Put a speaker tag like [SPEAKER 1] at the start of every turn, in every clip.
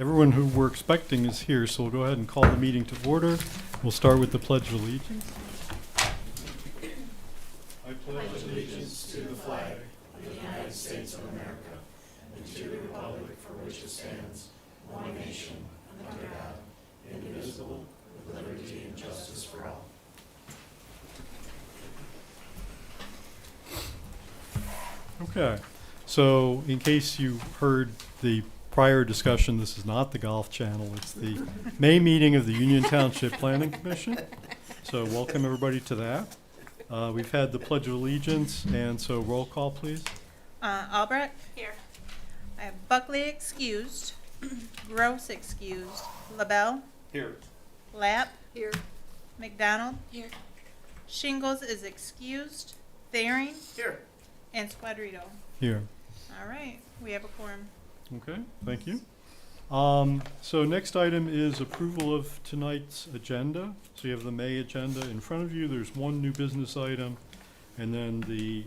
[SPEAKER 1] Everyone who we're expecting is here, so we'll go ahead and call the meeting to order. We'll start with the Pledge of Allegiance. I pledge allegiance to the flag of the United States of America and to the republic for which it stands, one nation, under God, indivisible, with liberty and justice for all. Okay, so in case you heard the prior discussion, this is not the Golf Channel, it's the May meeting of the Union Township Planning Commission. So welcome everybody to that. We've had the Pledge of Allegiance, and so roll call, please.
[SPEAKER 2] Albrecht? Here. I have Buckley excused, Gross excused, LaBelle?
[SPEAKER 3] Here.
[SPEAKER 2] Lapp?
[SPEAKER 4] Here.
[SPEAKER 2] McDonald?
[SPEAKER 4] Here.
[SPEAKER 2] Shingles is excused, Thering?
[SPEAKER 3] Here.
[SPEAKER 2] And Squadrito.
[SPEAKER 1] Here.
[SPEAKER 2] All right, we have a quorum.
[SPEAKER 1] Okay, thank you. So next item is approval of tonight's agenda. So you have the May agenda in front of you. There's one new business item, and then the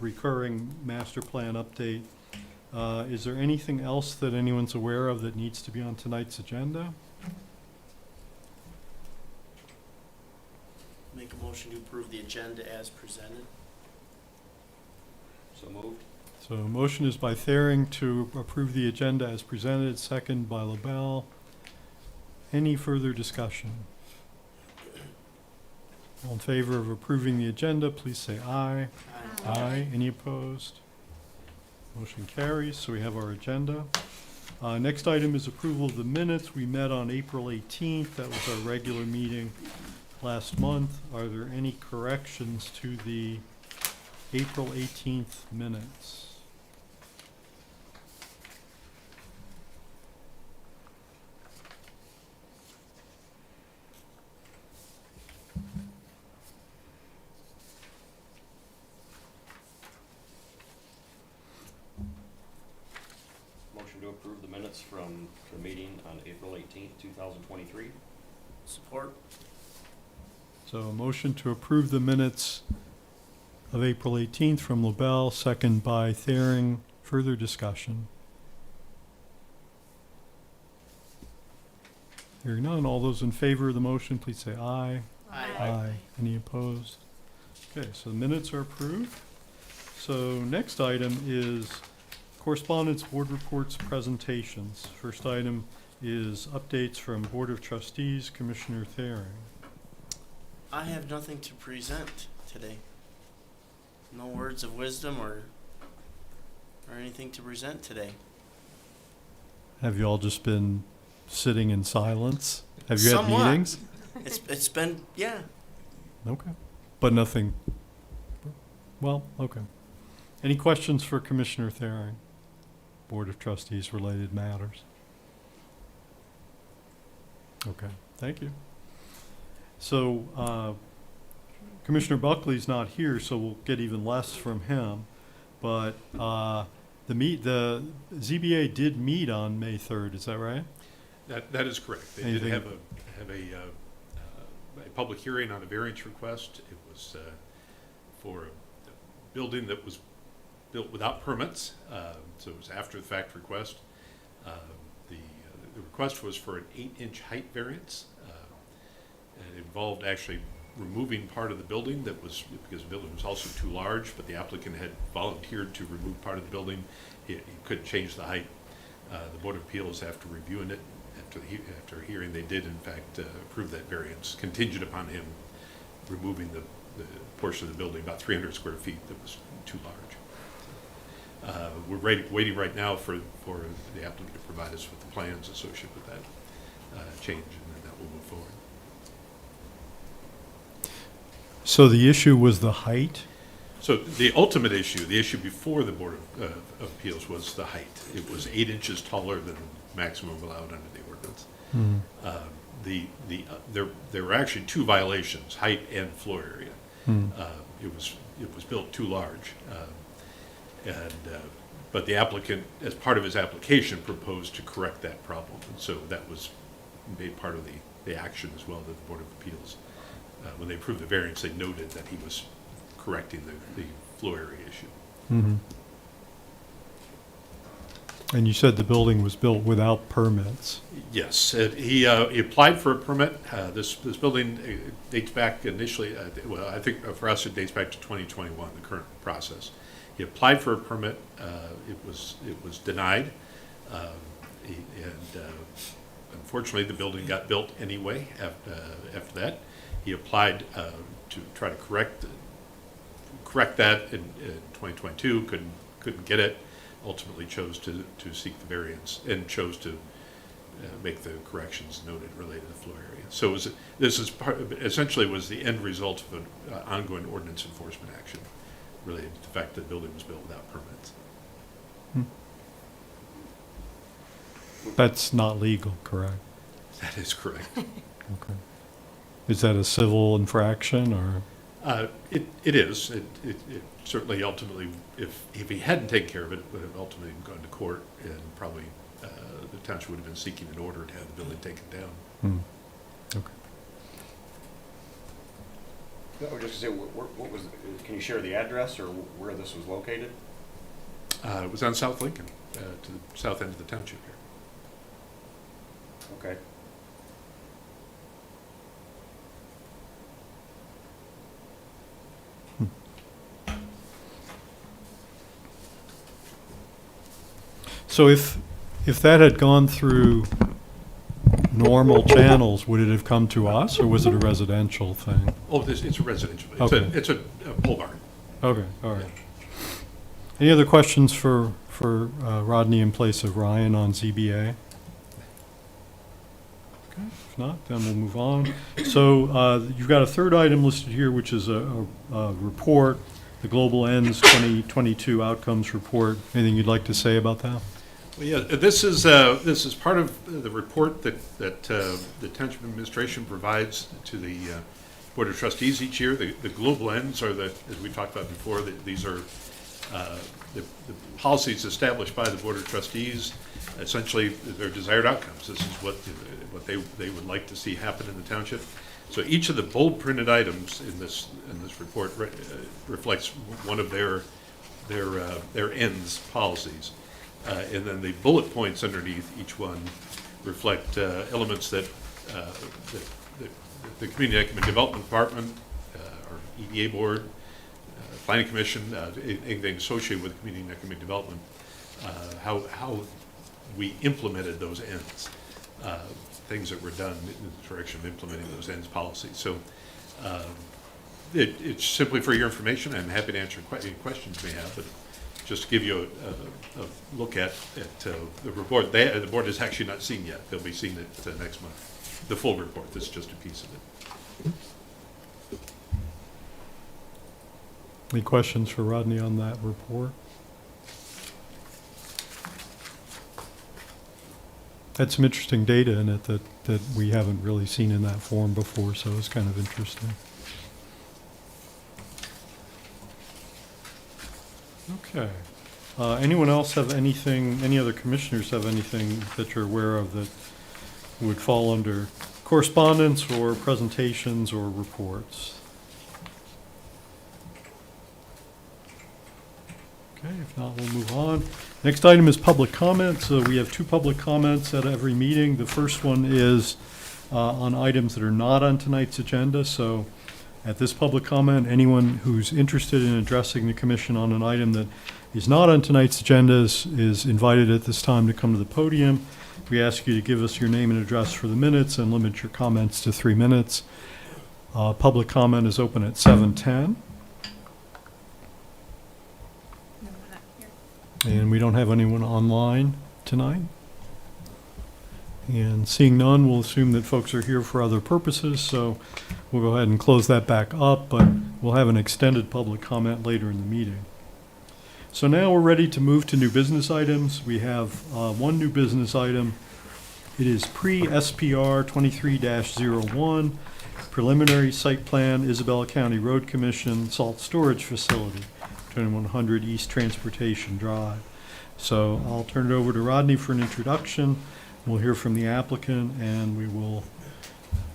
[SPEAKER 1] recurring master plan update. Is there anything else that anyone's aware of that needs to be on tonight's agenda?
[SPEAKER 3] Make a motion to approve the agenda as presented. So moved.
[SPEAKER 1] So a motion is by Thering to approve the agenda as presented, second by LaBelle. Any further discussion? All in favor of approving the agenda, please say aye. Aye. Any opposed? Motion carries, so we have our agenda. Next item is approval of the minutes. We met on April 18th. That was our regular meeting last month. Are there any corrections to the April 18th minutes?
[SPEAKER 5] Motion to approve the minutes from the meeting on April 18th, 2023.
[SPEAKER 3] Support.
[SPEAKER 1] So a motion to approve the minutes of April 18th from LaBelle, second by Thering. Further discussion? Hearing none, all those in favor of the motion, please say aye.
[SPEAKER 3] Aye.
[SPEAKER 1] Any opposed? Okay, so the minutes are approved. So next item is correspondence, board reports, presentations. First item is updates from Board of Trustees, Commissioner Thering.
[SPEAKER 3] I have nothing to present today. No words of wisdom or anything to present today.
[SPEAKER 1] Have you all just been sitting in silence? Have you
[SPEAKER 3] Somewhat.
[SPEAKER 1] had meetings?
[SPEAKER 3] It's been, yeah.
[SPEAKER 1] Okay. But nothing, well, okay. Any questions for Commissioner Thering? Board of Trustees related matters? Okay, thank you. So, Commissioner Buckley's not here, so we'll get even less from him. But the ZBA did meet on May 3rd, is that right?
[SPEAKER 6] That is correct. They
[SPEAKER 1] Anything-
[SPEAKER 6] did have a public hearing on a variance request. It was for a building that was built without permits, so it was after the fact request. The request was for an 8-inch height variance, and it involved actually removing part of the building that was, because the building was also too large, but the applicant had volunteered to remove part of the building. He couldn't change the height. The Board of Appeals, after reviewing it, after hearing, they did in fact approve that variance, contingent upon him removing the portion of the building, about 300 square feet, that was too large. We're waiting right now for the applicant to provide us with the plans associated with that change, and then that will move forward.
[SPEAKER 1] So the issue was the height?
[SPEAKER 6] So the ultimate issue, the issue before the Board of Appeals, was the height. It was 8 inches taller than maximum allowed under the ordinance. There were actually two violations: height and floor area. It was built too large, but the applicant, as part of his application, proposed to correct that problem, and so that was made part of the action as well that the Board of Appeals. When they approved the variance, they noted that he was correcting the floor area issue.
[SPEAKER 1] And you said the building was built without permits.
[SPEAKER 6] Yes, he applied for a permit. This building dates back initially, well, I think for us it dates back to 2021, the current process. He applied for a permit. It was denied. And unfortunately, the building got built anyway after that. He applied to try to correct that in 2022, couldn't get it. Ultimately chose to seek the variance and chose to make the corrections noted related to the floor area. So this is essentially was the end result of an ongoing ordinance enforcement action related to the fact that the building was built without permits.
[SPEAKER 1] That's not legal, correct?
[SPEAKER 6] That is correct.
[SPEAKER 1] Okay. Is that a civil infraction or?
[SPEAKER 6] It is. It certainly ultimately, if he hadn't taken care of it, would have ultimately gone to court, and probably the township would have been seeking an order to have the building taken down.
[SPEAKER 1] Okay.
[SPEAKER 5] I was just gonna say, what was, can you share the address or where this was located?
[SPEAKER 6] It was on South Lincoln, to the south end of the township here.
[SPEAKER 5] Okay.
[SPEAKER 1] So if that had gone through normal channels, would it have come to us, or was it a residential thing?
[SPEAKER 6] Oh, it's a residential.
[SPEAKER 1] Okay.
[SPEAKER 6] It's a pole barn.
[SPEAKER 1] Okay, all right. Any other questions for Rodney in place of Ryan on ZBA? Okay, if not, then we'll move on. So you've got a third item listed here, which is a report, the Global Ends 2022 Outcomes Report. Anything you'd like to say about that?
[SPEAKER 6] Well, yeah, this is part of the report that the Township Administration provides to the Board of Trustees each year. The global ends are as we talked about before, these are the policies established by the Board of Trustees. Essentially, their desired outcomes. This is what they would like to see happen in the township. So each of the bold printed items in this report reflects one of their ends policies. And then the bullet points underneath each one reflect elements that the Community Economic Development Department, our EDA Board, Planning Commission, anything associated with community and economic development, how we implemented those ends, things that were done in the direction of implementing those ends policies. So it's simply for your information. I'm happy to answer any questions you may have, but just to give you a look at the report. The board has actually not seen yet. They'll be seeing it next month. The full report. This is just a piece of it.
[SPEAKER 1] Any questions for Rodney on that report? Had some interesting data in it that we haven't really seen in that form before, so it's kind of interesting. Okay. Anyone else have anything, any other commissioners have anything that you're aware of that would fall under correspondence or presentations or reports? Okay, if not, we'll move on. Next item is public comments. We have 2 public comments at every meeting. The first one is on items that are not on tonight's agenda. So at this public comment, anyone who's interested in addressing the commission on an item that is not on tonight's agenda is invited at this time to come to the podium. We ask you to give us your name and address for the minutes and limit your comments to 3 minutes. Public comment is open at 7:10.
[SPEAKER 2] No, we're not here.
[SPEAKER 1] And we don't have anyone online tonight. And seeing none, we'll assume that folks are here for other purposes, so we'll go ahead and close that back up, but we'll have an extended public comment later in the meeting. So now we're ready to move to new business items. We have one new business item. It is pre-SPR 23-01, preliminary site plan, Isabella County Road Commission, salt storage facility, 2100 East Transportation Drive. So I'll turn it over to Rodney for an introduction. We'll hear from the applicant and we will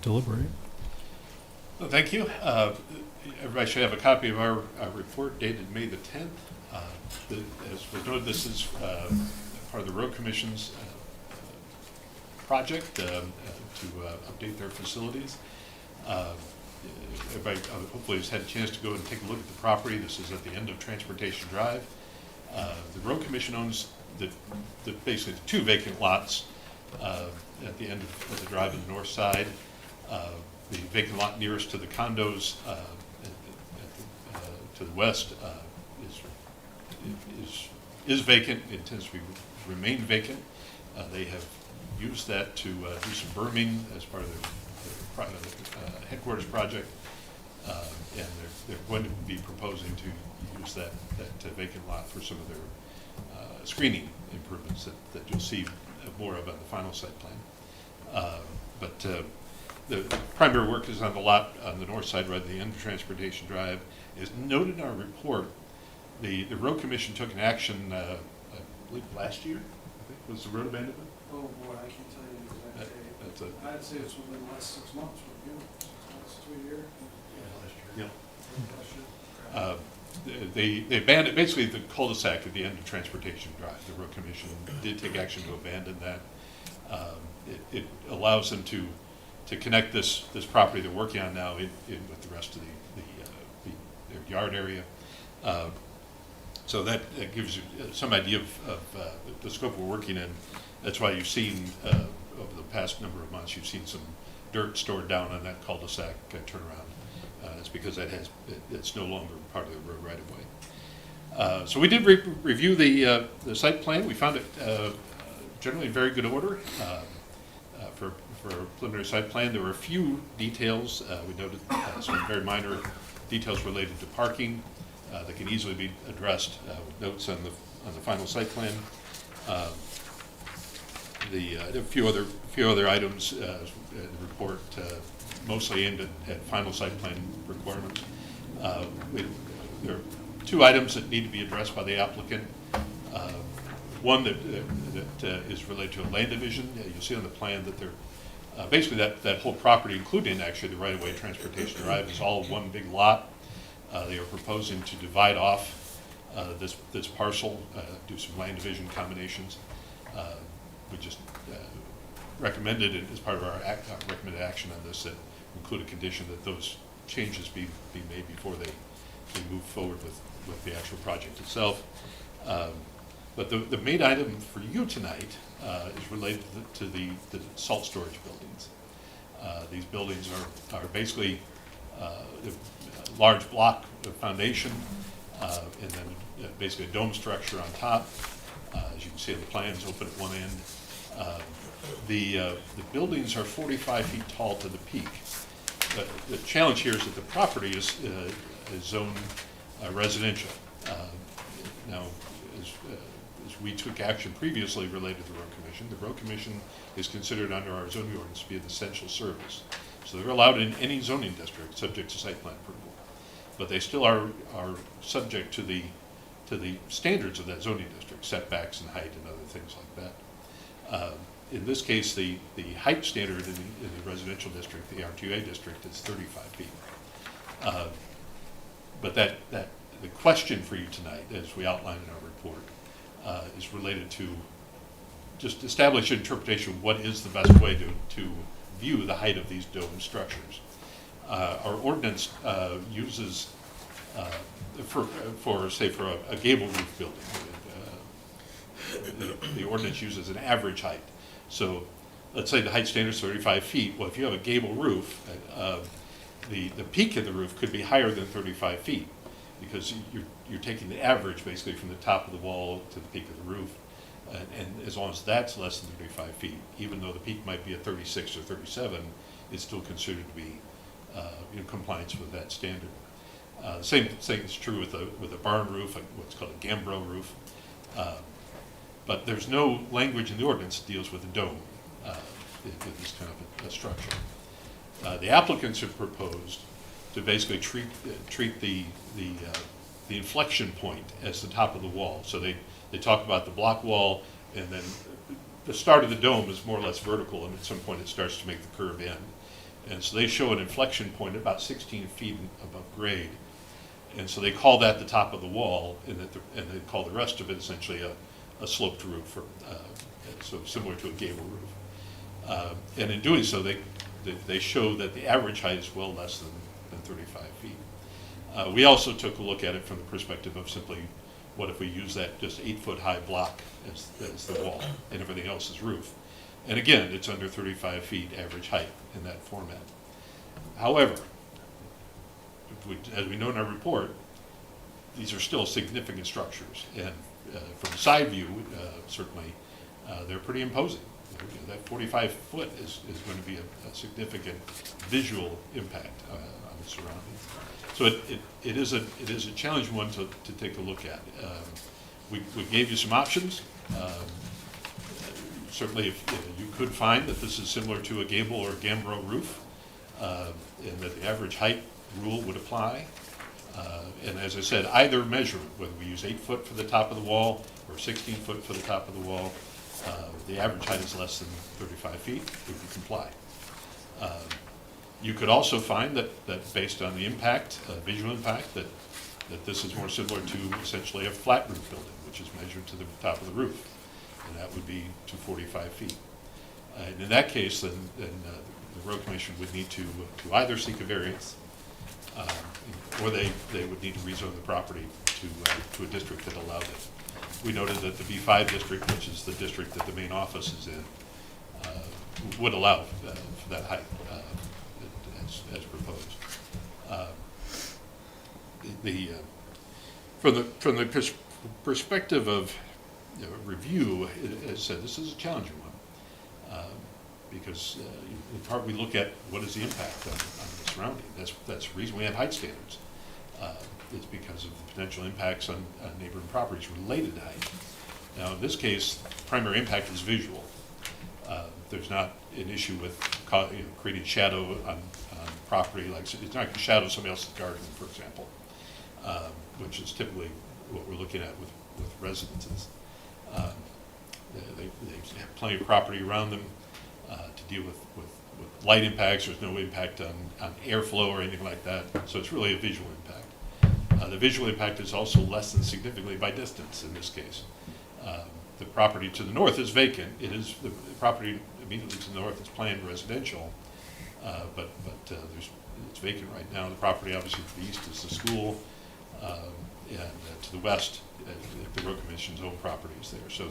[SPEAKER 1] deliberate.
[SPEAKER 6] Well, thank you. Everybody should have a copy of our report dated May the 10th. As was noted, this is part of the road commission's project to update their facilities. Everybody hopefully has had a chance to go and take a look at the property. This is at the end of Transportation Drive. The road commission owns basically the 2 vacant lots at the end of the drive on the north side. The vacant lot nearest to the condos to the west is vacant. It intends to remain vacant. They have used that to do some berming as part of their headquarters project, and they're going to be proposing to use that vacant lot for some of their screening improvements that you'll see more of on the final site plan. But the primary work is on the lot on the north side, right at the end of Transportation Drive. As noted in our report, the road commission took an action, I believe last year, I think, was the road abandonment?
[SPEAKER 4] Oh, boy, I can't tell you the exact date. I'd say it's within the last 6 months, with you, 6 months to a year.
[SPEAKER 6] Yeah.
[SPEAKER 4] Last year.
[SPEAKER 6] They abandoned, basically the cul-de-sac at the end of Transportation Drive. The road commission did take action to abandon that. It allows them to connect this property they're working on now in with the rest of their yard area. So that gives you some idea of the scope we're working in. That's why you've seen, over the past number of months, you've seen some dirt stored down on that cul-de-sac turnaround. It's because it's no longer part of the road right of way. So we did review the site plan. We found it generally in very good order for a preliminary site plan. There were a few details. We noted some very minor details related to parking that can easily be addressed with notes on the final site plan. A few other items in the report, mostly aimed at final site plan requirements. There are 2 items that need to be addressed by the applicant. One that is related to a land division. You'll see on the plan that they're basically that whole property, including actually the right-of-way Transportation Drive, is all one big lot. They are proposing to divide off this parcel, do some land division combinations. We just recommended it as part of our recommended action on this, that include a condition that those changes be made before they move forward with the actual project itself. But the main item for you tonight is related to the salt storage buildings. These buildings are basically the large block foundation and then basically a dome structure on top. As you can see in the plans, open at one end. The buildings are 45 feet tall to the peak. The challenge here is that the property is zoned residential. Now, as we took action previously related to the road commission is considered under our zoning ordinance to be an essential service. So they're allowed in any zoning district subject to site plan approval. But they still are subject to the standards of that zoning district, setbacks and height and other things like that. In this case, the height standard in the residential district, the R2A district, is 35 feet. But the question for you tonight, as we outlined in our report, is related to just establish an interpretation of what is the best way to view the height of these dome structures. Our ordinance uses, for a gable roof building, the ordinance uses an average height. So let's say the height standard is 35 feet. Well, if you have a gable roof, the peak of the roof could be higher than 35 feet because you're taking the average basically from the top of the wall to the peak of the roof. And as long as that's less than 35 feet, even though the peak might be at 36 or 37, it's still considered to be in compliance with that standard. The same thing is true with a barn roof, what's called a gambrel roof. But there's no language in the ordinance that deals with a dome, this kind of a structure. The applicants have proposed to basically treat the inflection point as the top of the wall. So they talk about the block wall, and then the start of the dome is more or less vertical, and at some point it starts to make the curve in. And so they show an inflection point about 16 feet above grade. And so they call that the top of the wall, and they call the rest of it essentially a a sloped roof, or so similar to a gable roof. And in doing so, they show that the average height is well less than 35 feet. We also took a look at it from the perspective of simply, what if we use that just 8-foot high block as the wall and everything else is roof? And again, it's under 35 feet average height in that format. However, as we know in our report, these are still significant structures, and from side view, certainly, they're pretty imposing. That 45 foot is going to be a significant visual impact on the surroundings. So it is a challenging one to take a look at. We gave you some options. Certainly, if you could find that this is similar to a gable or gambrel roof, and that the average height rule would apply. And as I said, either measurement, whether we use 8 foot for the top of the wall or 16 foot for the top of the wall, the average height is less than 35 feet, we would comply. You could also find that based on the impact, visual impact, that this is more similar to essentially a flat roof building, which is measured to the top of the roof, and that would be to 45 feet. And in that case, then the road commission would need to either seek a variance, or they would need to rezone the property to a district that allowed it. We noted that the B5 district, which is the district that the main office is in, would allow for that height as proposed. From the perspective of review, as I said, this is a challenging one, because in part we look at what is the impact on the surrounding. That's the reason we have height standards. It's because of the potential impacts on neighboring properties related to height. Now, in this case, primary impact is visual. There's not an issue with creating shadow on property, like it's not going to shadow somebody else's garden, for example, which is typically what we're looking at with residences. They have plenty of property around them to deal with light impacts. There's no impact on airflow or anything like that, so it's really a visual impact. The visual impact is also less than significantly by distance in this case. The property to the north is vacant. It is the property immediately to the north is planned residential, but it's vacant right now. The property obviously to the east is the school, and to the west, the road commission's own property is there. So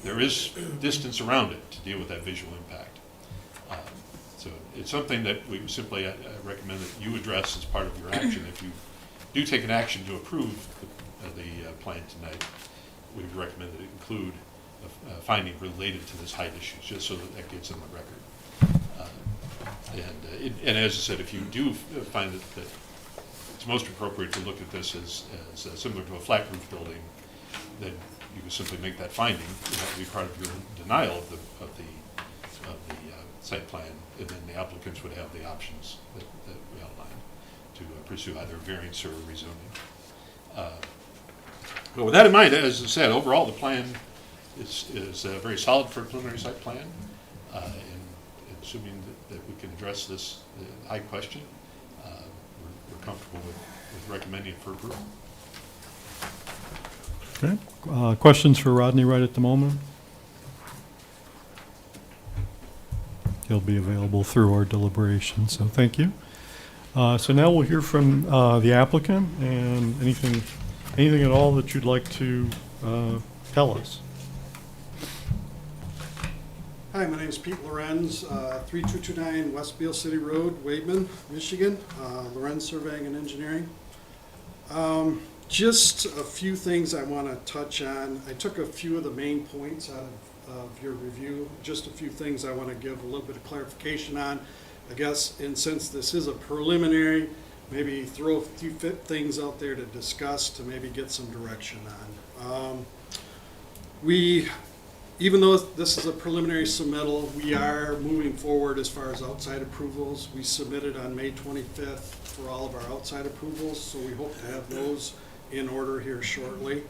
[SPEAKER 6] there is distance around it to deal with that visual impact. So it's something that we would simply recommend that you address as part of your action. If you do take an action to approve the plan tonight, we would recommend that it include a finding related to this height issue, just so that gets in the record. And as I said, if you do find that it's most appropriate to look at this as similar to a flat roof building, then you can simply make that finding, and that would be part of your denial of the site plan, and then the applicants would have the options that we outlined to pursue either a variance or a rezoning. But with that in mind, as I said, overall the plan is very solid for a preliminary site plan, and assuming that we can address this height question, we're comfortable with recommending it for approval.
[SPEAKER 1] Okay. Questions for Rodney right at the moment? He'll be available through our deliberation, so thank you. So now we'll hear from the applicant, and anything at all that you'd like to tell us.
[SPEAKER 4] Hi, my name is Pete Lorenz, 3229 West Beale City Road, Wademan, Michigan, Lorenz Surveying and Engineering. Just a few things I want to touch on. I took a few of the main points out of your review, just a few things I want to give a little bit of clarification on. I guess, and since this is a preliminary, maybe throw a few things out there to discuss to maybe get some direction on. Even though this is a preliminary submittal, we are moving forward as far as outside approvals. We submitted on May 25th for all of our outside approvals, so we hope to have those in order here shortly.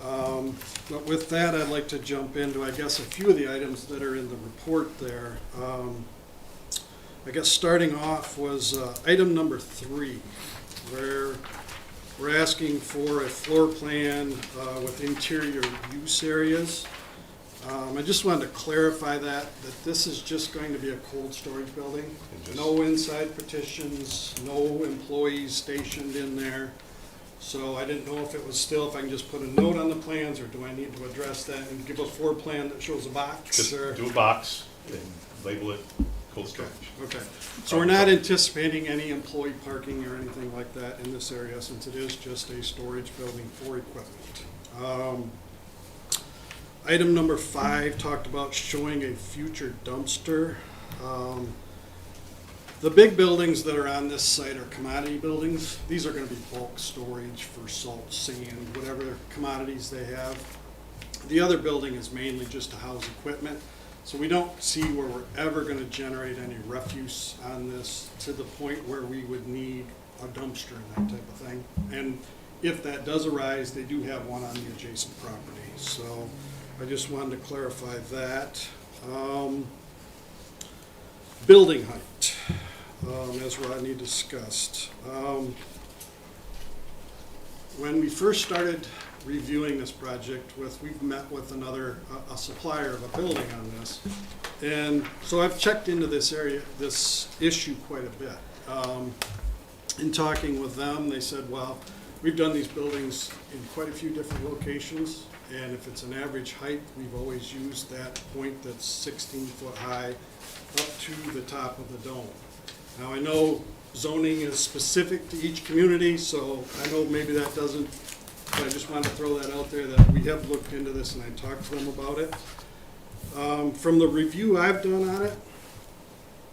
[SPEAKER 4] But with that, I'd like to jump into, I guess, a few of the items that are in the report there. I guess starting off was item number 3, where We're asking for a floor plan with interior use areas. I just wanted to clarify that this is just going to be a cold storage building.
[SPEAKER 6] And just-
[SPEAKER 4] No inside partitions, no employees stationed in there. So I didn't know if it was still, if I can just put a note on the plans, or do I need to address that and give a floor plan that shows a box?
[SPEAKER 6] Just
[SPEAKER 4] or-
[SPEAKER 6] do a box and label it cold storage.
[SPEAKER 4] Okay, so we're not anticipating any employee parking or anything like that in this area, since it is just a storage building for equipment. Item number 5 talked about showing a future dumpster. The big buildings that are on this site are commodity buildings. These are gonna be bulk storage for salt, sand, whatever commodities they have. The other building is mainly just to house equipment. So we don't see where we're ever gonna generate any refuse on this to the point where we would need a dumpster and that type of thing. And if that does arise, they do have one on the adjacent property. So I just wanted to clarify that. Building height, as Rodney discussed. When we first started reviewing this project we've met with a supplier of a building on this. And so I've checked into this issue quite a bit. In talking with them, they said, well, we've done these buildings in quite a few different locations, and if it's an average height, we've always used that point that's 16 foot high up to the top of the dome. Now, I know zoning is specific to each community, so I know maybe that doesn't, but I just wanted to throw that out there that we have looked into this and I talked to them about it. From the review I've done on it,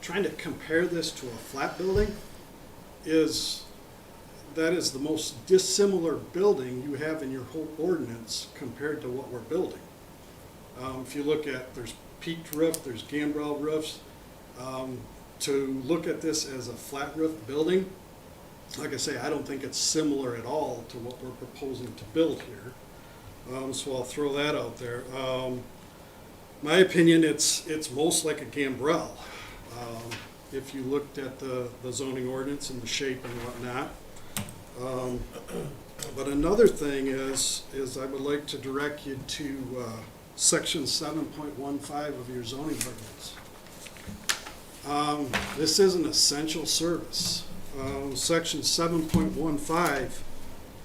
[SPEAKER 4] trying to compare this to a flat building that is the most dissimilar building you have in your whole ordinance compared to what we're building. If you look at, there's peaked roof, there's gambrel roofs. To look at this as a flat roof building, like I say, I don't think it's similar at all to what we're proposing to build here. So I'll throw that out there. My opinion, it's most like a gambrel. If you looked at the zoning ordinance and the shape and whatnot. But another thing is I would like to direct you to section 7.15 of your zoning ordinance. This is an essential service. Section 7.15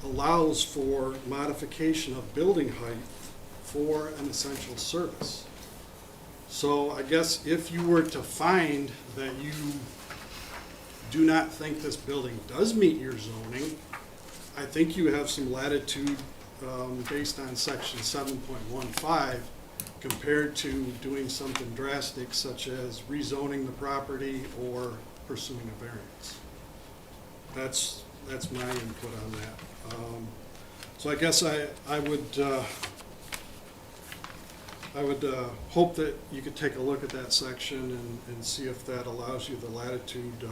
[SPEAKER 4] allows for modification of building height for an essential service. So I guess if you were to find that you do not think this building does meet your zoning, I think you have some latitude based on section 7.15 compared to doing something drastic such as rezoning the property or pursuing a variance. That's my input on that. So I guess I would hope that you could take a look at that section and see if that allows you the latitude.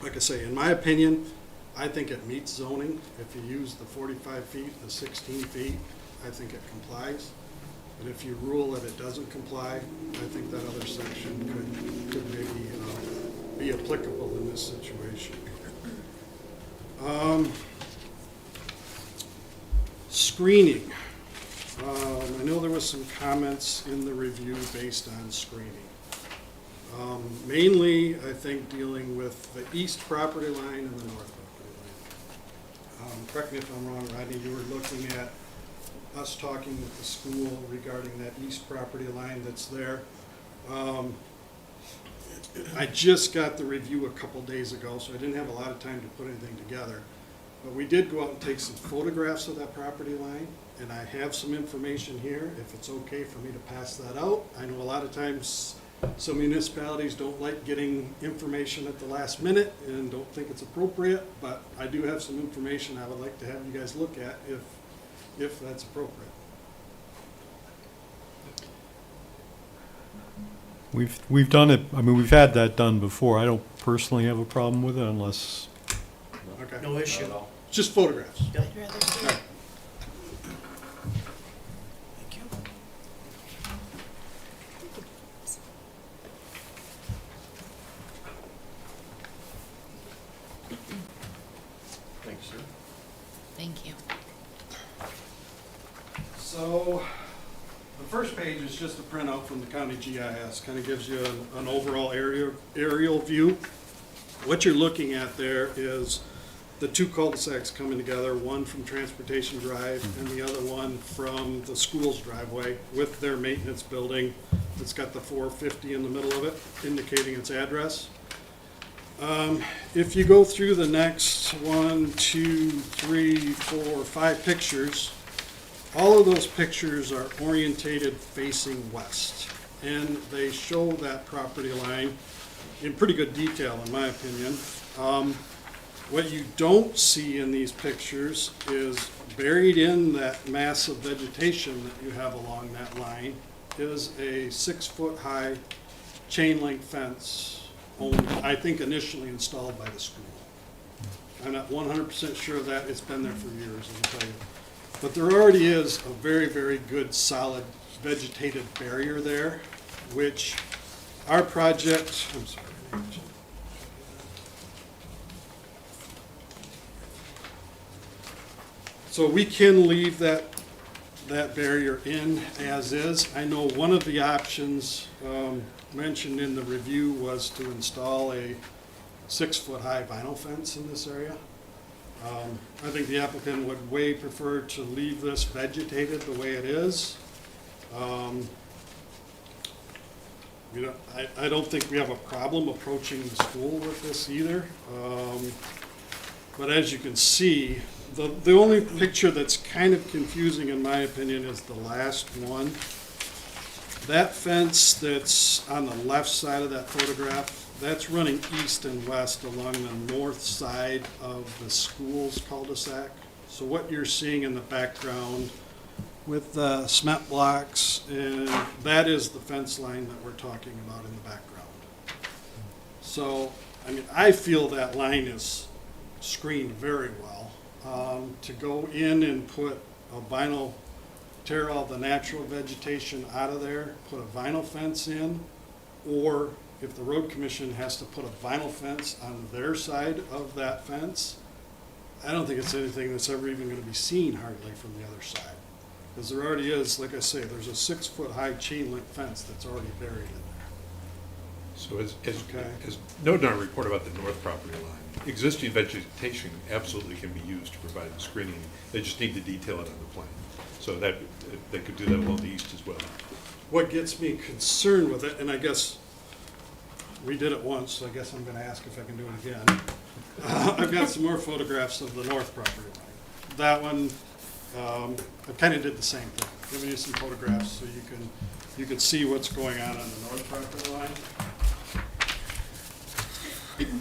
[SPEAKER 4] Like I say, in my opinion, I think it meets zoning. If you use the 45 feet, the 16 feet, I think it complies. But if you rule that it doesn't comply, I think that other section could maybe be applicable in this situation. Screening. I know there was some comments in the review based on screening. Mainly, I think, dealing with the east property line and the north property line. Correct me if I'm wrong, Rodney, you were looking at us talking with the school regarding that east property line that's there. I just got the review a couple days ago, so I didn't have a lot of time to put anything together. But we did go out and take some photographs of that property line, and I have some information here, if it's okay for me to pass that out. I know a lot of times some municipalities don't like getting information at the last minute and don't think it's appropriate, but I do have some information I would like to have you guys look at if that's appropriate.
[SPEAKER 1] We've done it, I mean, we've had that done before. I don't personally have a problem with it unless,
[SPEAKER 4] Okay.
[SPEAKER 3] No issue.
[SPEAKER 5] Not at all.
[SPEAKER 4] Just photographs.
[SPEAKER 3] Yep.
[SPEAKER 2] I'd rather see
[SPEAKER 4] All right.
[SPEAKER 3] Thank you.
[SPEAKER 5] Thanks, sir.
[SPEAKER 2] Thank you.
[SPEAKER 4] So, the first page is just a printout from the county GIS, kind of gives you an overall aerial view. What you're looking at there is the two cul-de-sacs coming together, one from Transportation Drive and the other one from the school's driveway with their maintenance building. It's got the 450 in the middle of it, indicating its address. If you go through the next 1, 2, 3, 4, 5 pictures, all of those pictures are orientated facing west. And they show that property line in pretty good detail, in my opinion. What you don't see in these pictures is buried in that mass of vegetation that you have along that line is a 6-foot-high chain link fence, I think initially installed by the school. I'm not 100% sure of that. It's been there for years, I can tell you. But there already is a very, very good, solid vegetated barrier there, which our project, I'm sorry. So we can leave that barrier in as is. I know one of the options mentioned in the review was to install a 6-foot-high vinyl fence in this area. I think the applicant would way prefer to leave this vegetated the way it is. I don't think we have a problem approaching the school with this either. But as you can see, the only picture that's kind of confusing in my opinion is the last one. That fence that's on the left side of that photograph, that's running east and west along the north side of the school's cul-de-sac. So what you're seeing in the background with the cement blocks, and that is the fence line that we're talking about in the background. So, I mean, I feel that line is screened very well. To go in and put a vinyl, tear all the natural vegetation out of there, put a vinyl fence in, or if the road commission has to put a vinyl fence on their side of that fence, I don't think it's anything that's ever even going to be seen hardly from the other side. Because there already is, like I say, there's a 6-foot-high chain link fence that's already buried in there.
[SPEAKER 6] So as
[SPEAKER 4] Okay.
[SPEAKER 6] noted in our report about the north property line, existing vegetation absolutely can be used to provide the screening. They just need to detail it on the plan. So that, they could do that along the east as well.
[SPEAKER 4] What gets me concerned with it, and I guess we did it once, so I guess I'm gonna ask if I can do it again. I've got some more photographs of the north property line. That one, I kinda did the same thing, giving you some photographs so you can see what's going on the north property line.
[SPEAKER 5] Thank you.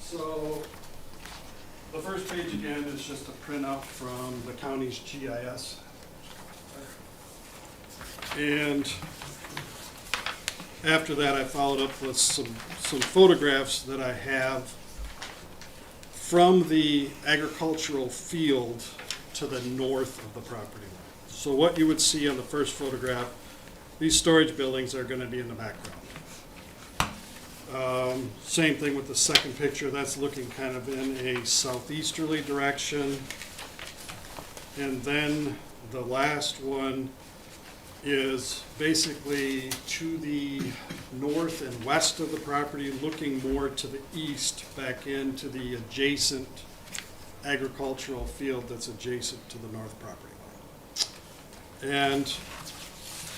[SPEAKER 4] So, the first page again is just a printout from the county's GIS. And after that, I followed up with some photographs that I have from the agricultural field to the north of the property line. So what you would see on the first photograph, these storage buildings are gonna be in the background. Same thing with the second picture, that's looking kind of in a southeasterly direction. And then the last one is basically to the north and west of the property, looking more to the east, back into the adjacent agricultural field that's adjacent to the north property line. And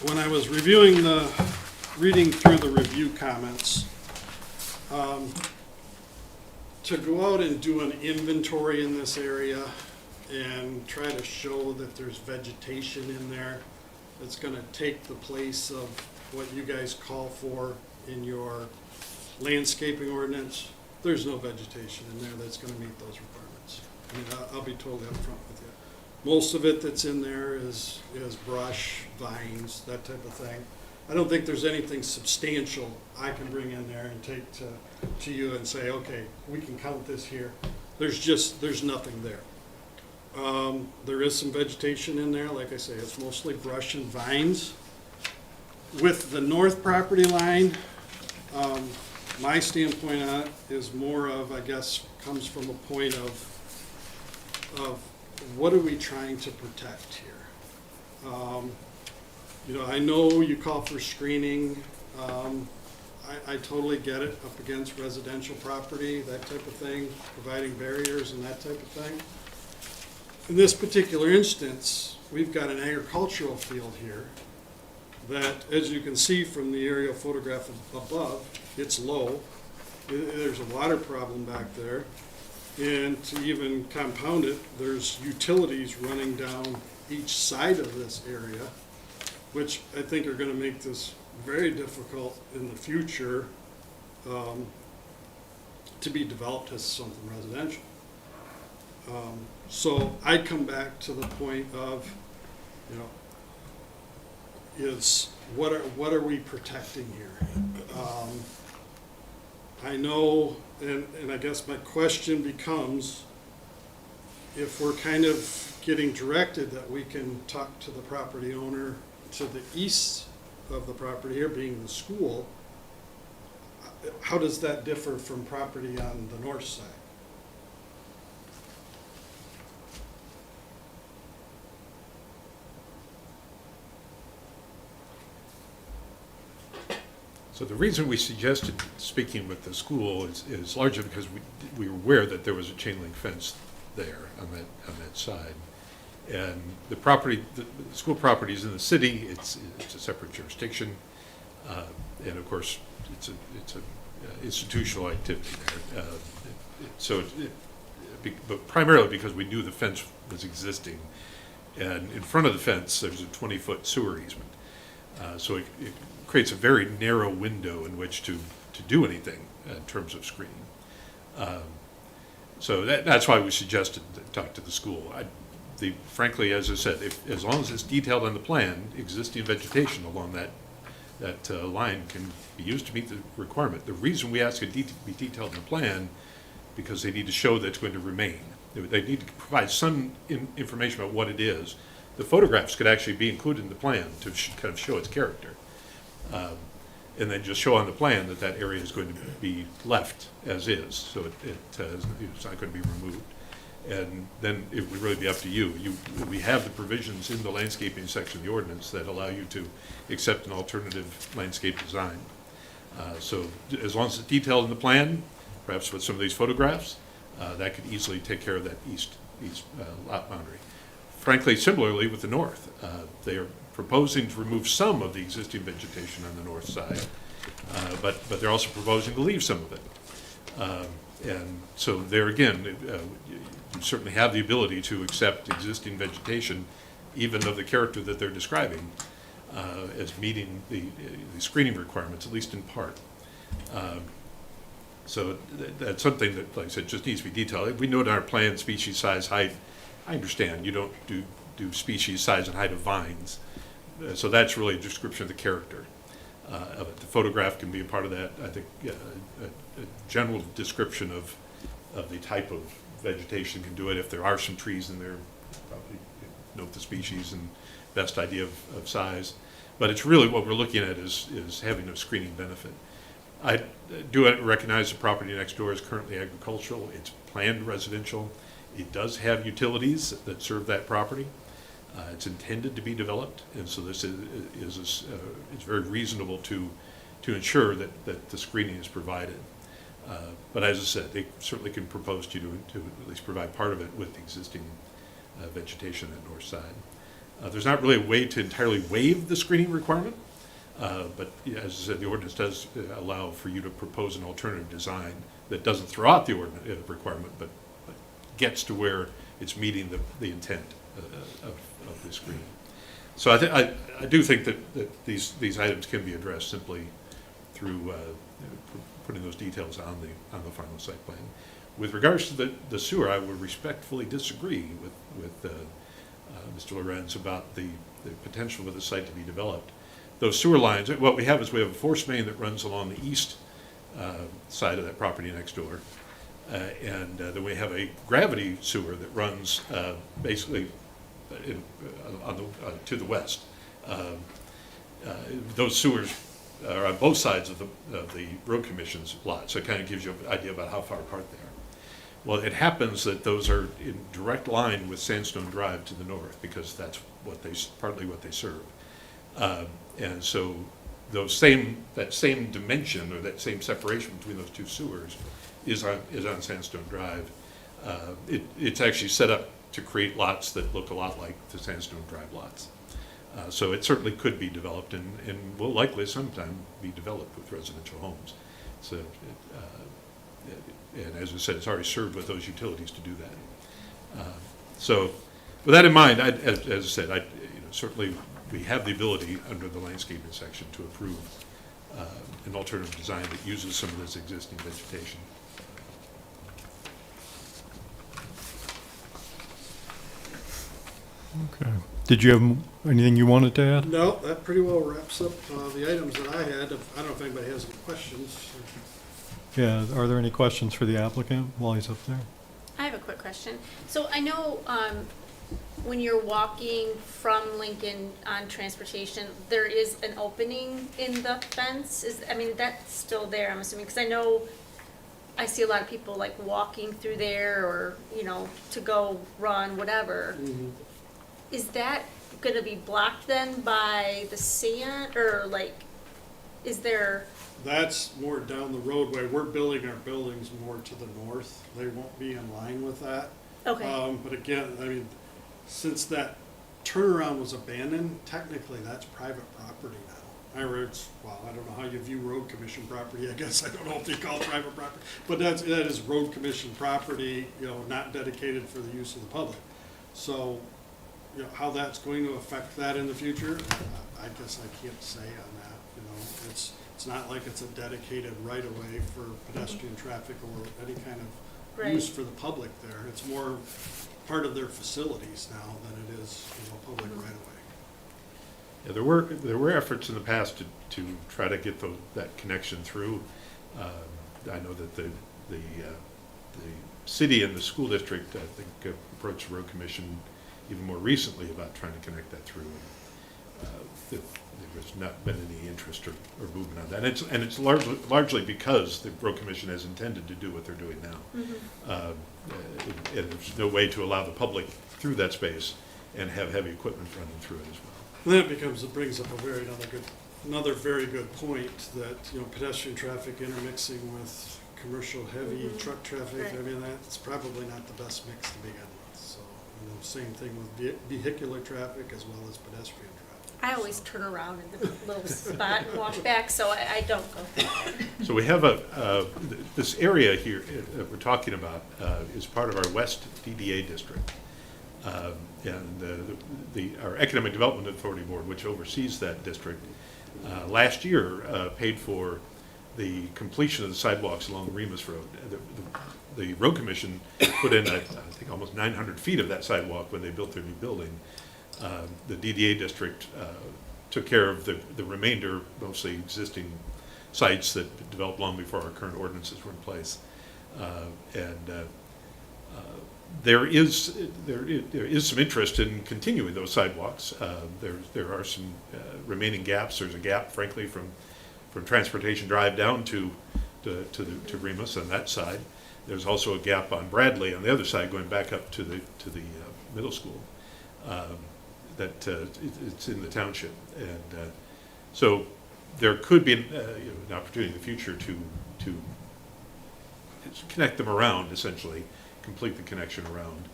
[SPEAKER 4] when I was reading through the review comments, to go out and do an inventory in this area and try to show that there's vegetation in there that's going to take the place of what you guys call for in your landscaping ordinance, there's no vegetation in there that's going to meet those requirements. I mean, I'll be totally upfront with you. Most of it that's in there is brush, vines, that type of thing. I don't think there's anything substantial I can bring in there and take to you and say, okay, we can count this here. There's nothing there. There is some vegetation in there, like I say, it's mostly brush and vines. With the north property line, my standpoint on it is more of, I guess, comes from a point of what are we trying to protect here? You know, I know you call for screening. I totally get it, up against residential property, that type of thing, providing barriers and that type of thing. In this particular instance, we've got an agricultural field here that, as you can see from the aerial photograph above, it's low. There's a water problem back there. And to even compound it, there's utilities running down each side of this area, which I think are gonna make this very difficult in the future to be developed as something residential. So I come back to the point of, you know, is what are we protecting here? I know, and I guess my question becomes, if we're kind of getting directed that we can talk to the property owner to the east of the property here, being the school, how does that differ from property on the north side?
[SPEAKER 6] So the reason we suggested speaking with the school is largely because we were aware that there was a chain link fence there on that side. And the property, the school property is in the city, it's a separate jurisdiction. And of course, it's a institutional activity there. But primarily because we knew the fence was existing. And in front of the fence, there's a 20-foot sewer easement. So it creates a very narrow window in which to do anything in terms of screening. So that's why we suggested talk to the school. Frankly, as I said, as long as it's detailed on the plan, existing vegetation along that line can be used to meet the requirement. The reason we ask it to be detailed in the plan, because they need to show that it's going to remain. They need to provide some information about what it is. The photographs could actually be included in the plan to kind of show its character. And then just show on the plan that that area is going to be left as is, so it's not going to be removed. And then it would really be up to you. We have the provisions in the landscaping section of the ordinance that allow you to accept an alternative landscape design. So as long as it's detailed in the plan, perhaps with some of these photographs, that could easily take care of that east lot boundary. Frankly, similarly with the north, they are proposing to remove some of the existing vegetation on the north side, but they're also proposing to leave some of it. And so there again, you certainly have the ability to accept existing vegetation, even of the character that they're describing, as meeting the screening requirements, at least in part. So that's something that, like I said, just needs to be detailed. We note in our plan species size, height. I understand you don't do species size and height of vines. So that's really a description of the character of it. The photograph can be a part of that. I think a general description of the type of vegetation can do it. If there are some trees in there, probably note the species and best idea of size. But it's really what we're looking at is having a screening benefit. I do recognize the property next door is currently agricultural. It's planned residential. It does have utilities that serve that property. It's intended to be developed, and so this it's very reasonable to ensure that the screening is provided. But as I said, they certainly can propose to you to at least provide part of it with the existing vegetation at the north side. There's not really a way to entirely waive the screening requirement, but as I said, the ordinance does allow for you to propose an alternative design that doesn't throw out the ordinance requirement, but gets to where it's meeting the intent of the screening. So I do think that these items can be addressed simply through putting those details on the final site plan. With regards to the sewer, I would respectfully disagree with Mr. Lorenz about the potential for the site to be developed. Those sewer lines, what we have is we have a force main that runs along the east side of that property next door. And then we have a gravity sewer that runs basically to the west. Those sewers are on both sides of the road commission's lot, so it kind of gives you an idea about how far apart they are. Well, it happens that those are in direct line with Sandstone Drive to the north, because that's partly what they serve. And so that same dimension, or that same separation between those two sewers is on Sandstone Drive. It's actually set up to create lots that look a lot like the Sandstone Drive lots. So it certainly could be developed and will likely sometime be developed with residential homes. So, and as I said, it's already served with those utilities to do that. So with that in mind, as I said, certainly we have the ability under the landscaping section to approve an alternative design that uses some of this existing vegetation.
[SPEAKER 1] Okay. Did you have anything you wanted to add?
[SPEAKER 4] No, that pretty well wraps up the items that I had. I don't know if anybody has any questions.
[SPEAKER 1] Yeah, are there any questions for the applicant while he's up there?
[SPEAKER 2] I have a quick question. So I know when you're walking from Lincoln on transportation, there is an opening in the fence. That's still there, I'm assuming, because I know I see a lot of people like walking through there, or to go run, whatever.
[SPEAKER 4] Mhm.
[SPEAKER 2] Is that going to be blocked then by the sand, or is there?
[SPEAKER 4] That's more down the roadway. We're building our buildings more to the north. They won't be in line with that.
[SPEAKER 2] Okay.
[SPEAKER 4] But again, since that turnaround was abandoned, technically that's private property now. I don't know how you view road commission property. I guess I don't know if they call it private property, but that is road commission property, not dedicated for the use of the public. So, how that's going to affect that in the future, I guess I can't say on that. It's not like it's a dedicated right-of-way for pedestrian traffic or any kind of use for the public there. It's more part of their facilities now than it is, public right-of-way.
[SPEAKER 6] Yeah, there were efforts in the past to try to get that connection through. I know that the city and the school district, I think, approached the road commission even more recently about trying to connect that through. There's not been any interest or movement on that. And it's largely because the road commission has intended to do what they're doing now.
[SPEAKER 2] Mm-hmm.
[SPEAKER 6] And there's no way to allow the public through that space and have heavy equipment running through it as well.
[SPEAKER 4] And that brings up another very good point that, pedestrian traffic intermixing with commercial heavy truck traffic,
[SPEAKER 2] Right.
[SPEAKER 4] That's probably not the best mix to begin with. So, same thing with vehicular traffic as well as pedestrian traffic.
[SPEAKER 2] I always turn around in the little spot and walk back, so I don't go through there.
[SPEAKER 6] So we have this area here that we're talking about is part of our West DDA district. And our Economic Development Authority Board, which oversees that district, last year paid for the completion of the sidewalks along Remus Road. The Road Commission put in, I think, almost 900 feet of that sidewalk when they built their new building. The DDA district took care of the remainder, mostly existing sites that developed long before our current ordinances were in place. There is some interest in continuing those sidewalks. There are some remaining gaps. There's a gap, frankly, from Transportation Drive down to Remus on that side. There's also a gap on Bradley on the other side, going back up to the middle school. It's in the township, and so there could be an opportunity in the future to connect them around, essentially, complete the connection around.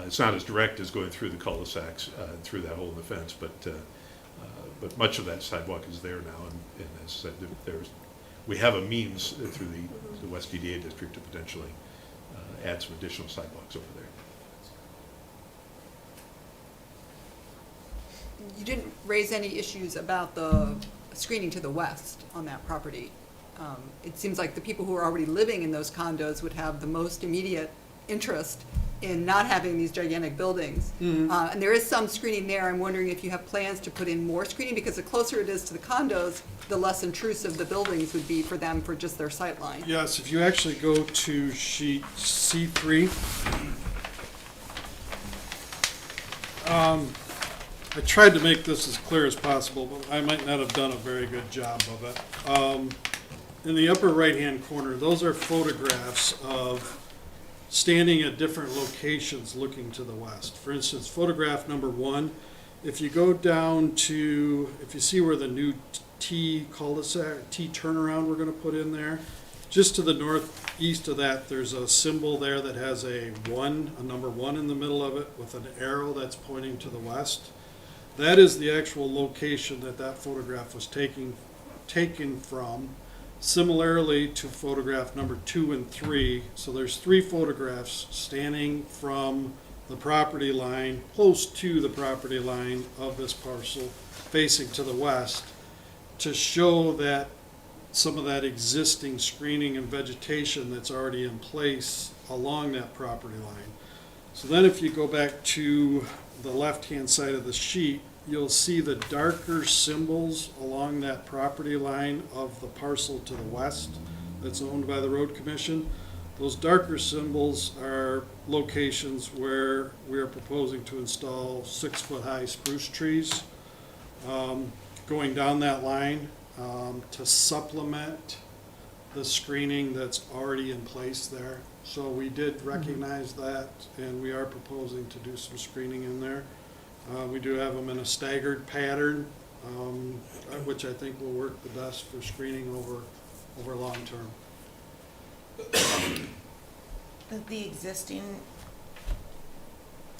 [SPEAKER 6] It's not as direct as going through the cul-de-sacs through that hole in the fence, but much of that sidewalk is there now, and as I said, we have a means through the West DDA district to potentially add some additional sidewalks over there.
[SPEAKER 7] You didn't raise any issues about the screening to the west on that property. It seems like the people who are already living in those condos would have the most immediate interest in not having these gigantic buildings. And there is some screening there. I'm wondering if you have plans to put in more screening, because the closer it is to the condos, the less intrusive the buildings would be for them for just their sight line.
[SPEAKER 4] Yes, if you actually go to sheet C3, I tried to make this as clear as possible, but I might not have done a very good job of it. In the upper right-hand corner, those are photographs of standing at different locations looking to the west. For instance, photograph number 1, if you go down to, if you see where the new T cul-de-sac, T turnaround we're going to put in there, just to the northeast of that, there's a symbol there that has a number 1 in the middle of it with an arrow that's pointing to the west. That is the actual location that photograph was taken from. Similarly to photograph number 2 and 3, so there's 3 photographs standing from the property line, close to the property line of this parcel, facing to the west, to show that some of that existing screening and vegetation that's already in place along that property line. So then if you go back to the left-hand side of the sheet, you'll see the darker symbols along that property line of the parcel to the west that's owned by the Road Commission. Those darker symbols are locations where we are proposing to install 6-foot-high spruce trees going down that line to supplement the screening that's already in place there. So we did recognize that, and we are proposing to do some screening in there. We do have them in a staggered pattern, which I think will work the best for screening over long term.
[SPEAKER 8] The existing,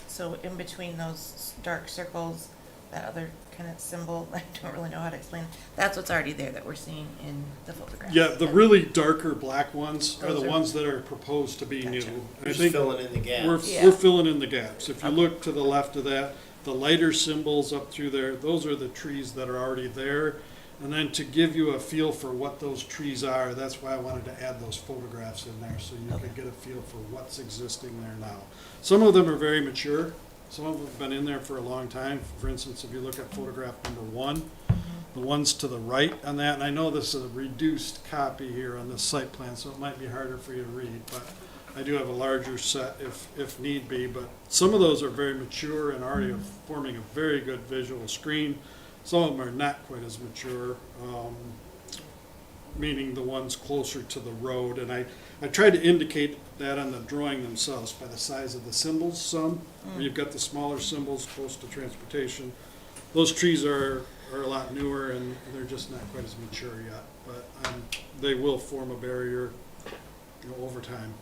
[SPEAKER 8] so in between those dark circles, that other kind of symbol, I don't really know how to explain, that's what's already there that we're seeing in the photograph.
[SPEAKER 4] Yeah, the really darker black ones are the
[SPEAKER 8] Those are-
[SPEAKER 4] ones that are proposed to be
[SPEAKER 8] Gotcha.
[SPEAKER 4] new. I
[SPEAKER 3] Just
[SPEAKER 4] think
[SPEAKER 3] filling in the gaps.
[SPEAKER 8] Yeah.
[SPEAKER 4] we're filling in the gaps. If you
[SPEAKER 8] Okay.
[SPEAKER 4] look to the left of that, the lighter symbols up through there, those are the trees that are already there. And then to give you a feel for what those trees are, that's why I wanted to add those photographs in there, so you could get a feel for what's existing there now. Some of them are very mature. Some of them have been in there for a long time. For instance, if you look at photograph number 1, the ones to the right on that, and I know this is a reduced copy here on this site plan, so it might be harder for you to read, but I do have a larger set if need be, but some of those are very mature and already forming a very good visual screen. Some of them are not quite as mature, meaning the ones closer to the road. And I tried to indicate that on the drawing themselves by the size of the symbols where you've got the smaller symbols close to transportation. Those trees are a lot newer and they're just not quite as mature yet, but they will form a barrier, over time.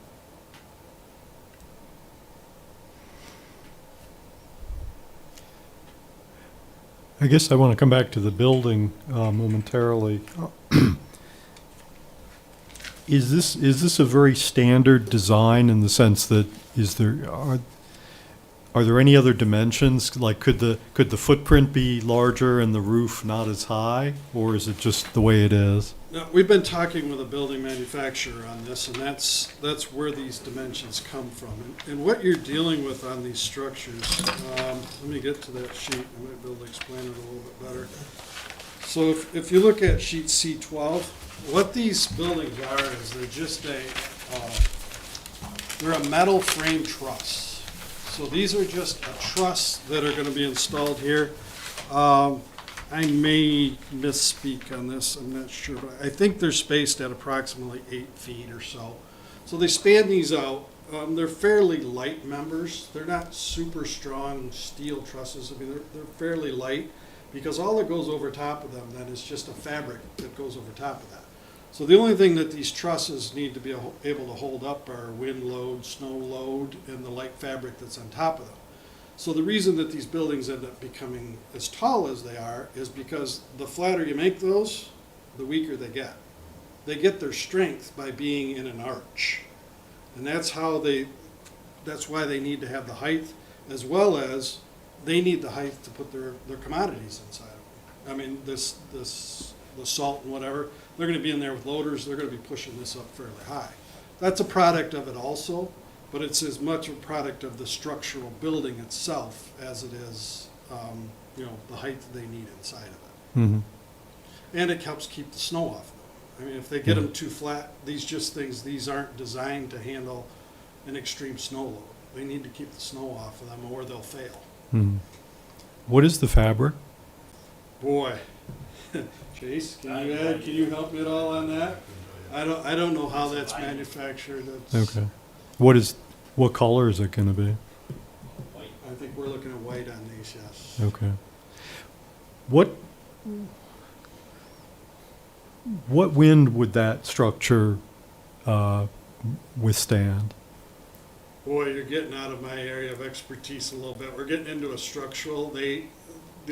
[SPEAKER 1] I guess I want to come back to the building momentarily. Is this a very standard design in the sense that are there any other dimensions? Like could the footprint be larger and the roof not as high, or is it just the way it is?
[SPEAKER 4] No, we've been talking with a building manufacturer on this, and that's where these dimensions come from. And what you're dealing with on these structures, let me get to that sheet. I might be able to explain it a little bit better. So if you look at sheet C12, what these buildings are is they're just they're a metal frame truss. So these are just a truss that are going to be installed here. I may misspeak on this, I'm not sure, but I think they're spaced at approximately 8 feet or so. So they span these out. They're fairly light members. They're not super strong steel trusses. I mean, they're fairly light because all that goes over top of them then is just a fabric that goes over top of that. So the only thing that these trusses need to be able to hold up are wind load, snow load, and the light fabric that's on top of them. So the reason that these buildings end up becoming as tall as they are is because the flatter you make those, the weaker they get. They get their strength by being in an arch. And that's why they need to have the height, as well as they need the height to put their commodities inside of them. I mean, the salt and whatever, they're going to be in there with loaders, they're going to be pushing this up fairly high. That's a product of it also. but it's as much a product of the structural building itself as it is, you know, the height that they need inside of it.
[SPEAKER 1] Mm-hmm.
[SPEAKER 4] And it helps keep the snow off them. I mean, if they get them too flat, these aren't designed to handle an extreme snow load. They need to keep the snow off of them or they'll fail.
[SPEAKER 1] Mm-hmm. What is the fabric?
[SPEAKER 4] Boy, Chase, can you help me at all on that? I don't know how that's manufactured.
[SPEAKER 1] Okay. What color is it gonna be?
[SPEAKER 4] I think we're looking at white on these, yes.
[SPEAKER 1] Okay. What wind would that structure withstand?
[SPEAKER 4] Boy, you're getting out of my area of expertise a little bit. We're getting into a structural. The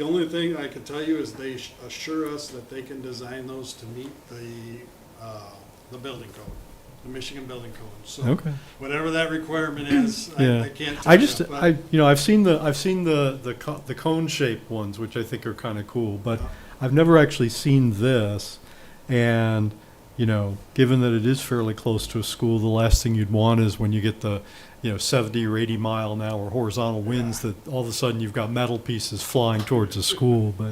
[SPEAKER 4] only thing I can tell you is they assure us that they can design those to meet the building code, the Michigan building code. So
[SPEAKER 1] Okay.
[SPEAKER 4] whatever that requirement is,
[SPEAKER 1] Yeah.
[SPEAKER 4] I can't tell
[SPEAKER 1] I
[SPEAKER 4] you.
[SPEAKER 1] just,
[SPEAKER 4] but-
[SPEAKER 1] I've seen the cone-shaped ones, which I think are kind of cool, but I've never actually seen this. And, you know, given that it is fairly close to a school, the last thing you'd want is when you get the, 70 or 80 mile an hour horizontal winds that all of a sudden you've got metal pieces flying towards a school, but,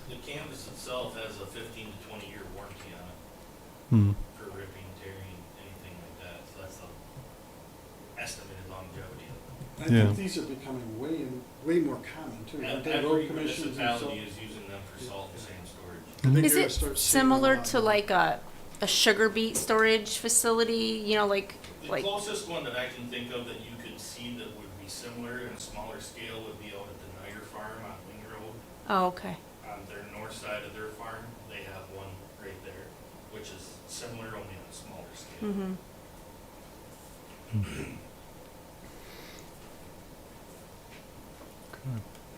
[SPEAKER 9] The canvas itself has a 15 to 20-year warranty on it
[SPEAKER 1] hmm,
[SPEAKER 9] for ripping, tearing, anything like that. So that's the estimated longevity of
[SPEAKER 4] I
[SPEAKER 1] Yeah.
[SPEAKER 4] think these are becoming way more common too.
[SPEAKER 9] it.
[SPEAKER 4] Aren't they?
[SPEAKER 9] Every
[SPEAKER 4] Road commissions and so-
[SPEAKER 9] municipality is using them for salt and sand storage.
[SPEAKER 4] I think
[SPEAKER 2] Is
[SPEAKER 4] you're gonna
[SPEAKER 2] it
[SPEAKER 4] start seeing them a
[SPEAKER 2] similar
[SPEAKER 4] lot
[SPEAKER 2] to
[SPEAKER 4] more.
[SPEAKER 2] like a sugar beet storage facility,
[SPEAKER 9] The closest one that I can think of that you could see that would be similar in a smaller scale would be out at the Niter Farm on Wing Road.
[SPEAKER 2] oh, okay.
[SPEAKER 9] On their north side of their farm, they have one right there, which is similar only on a smaller scale.
[SPEAKER 2] Mm-hmm.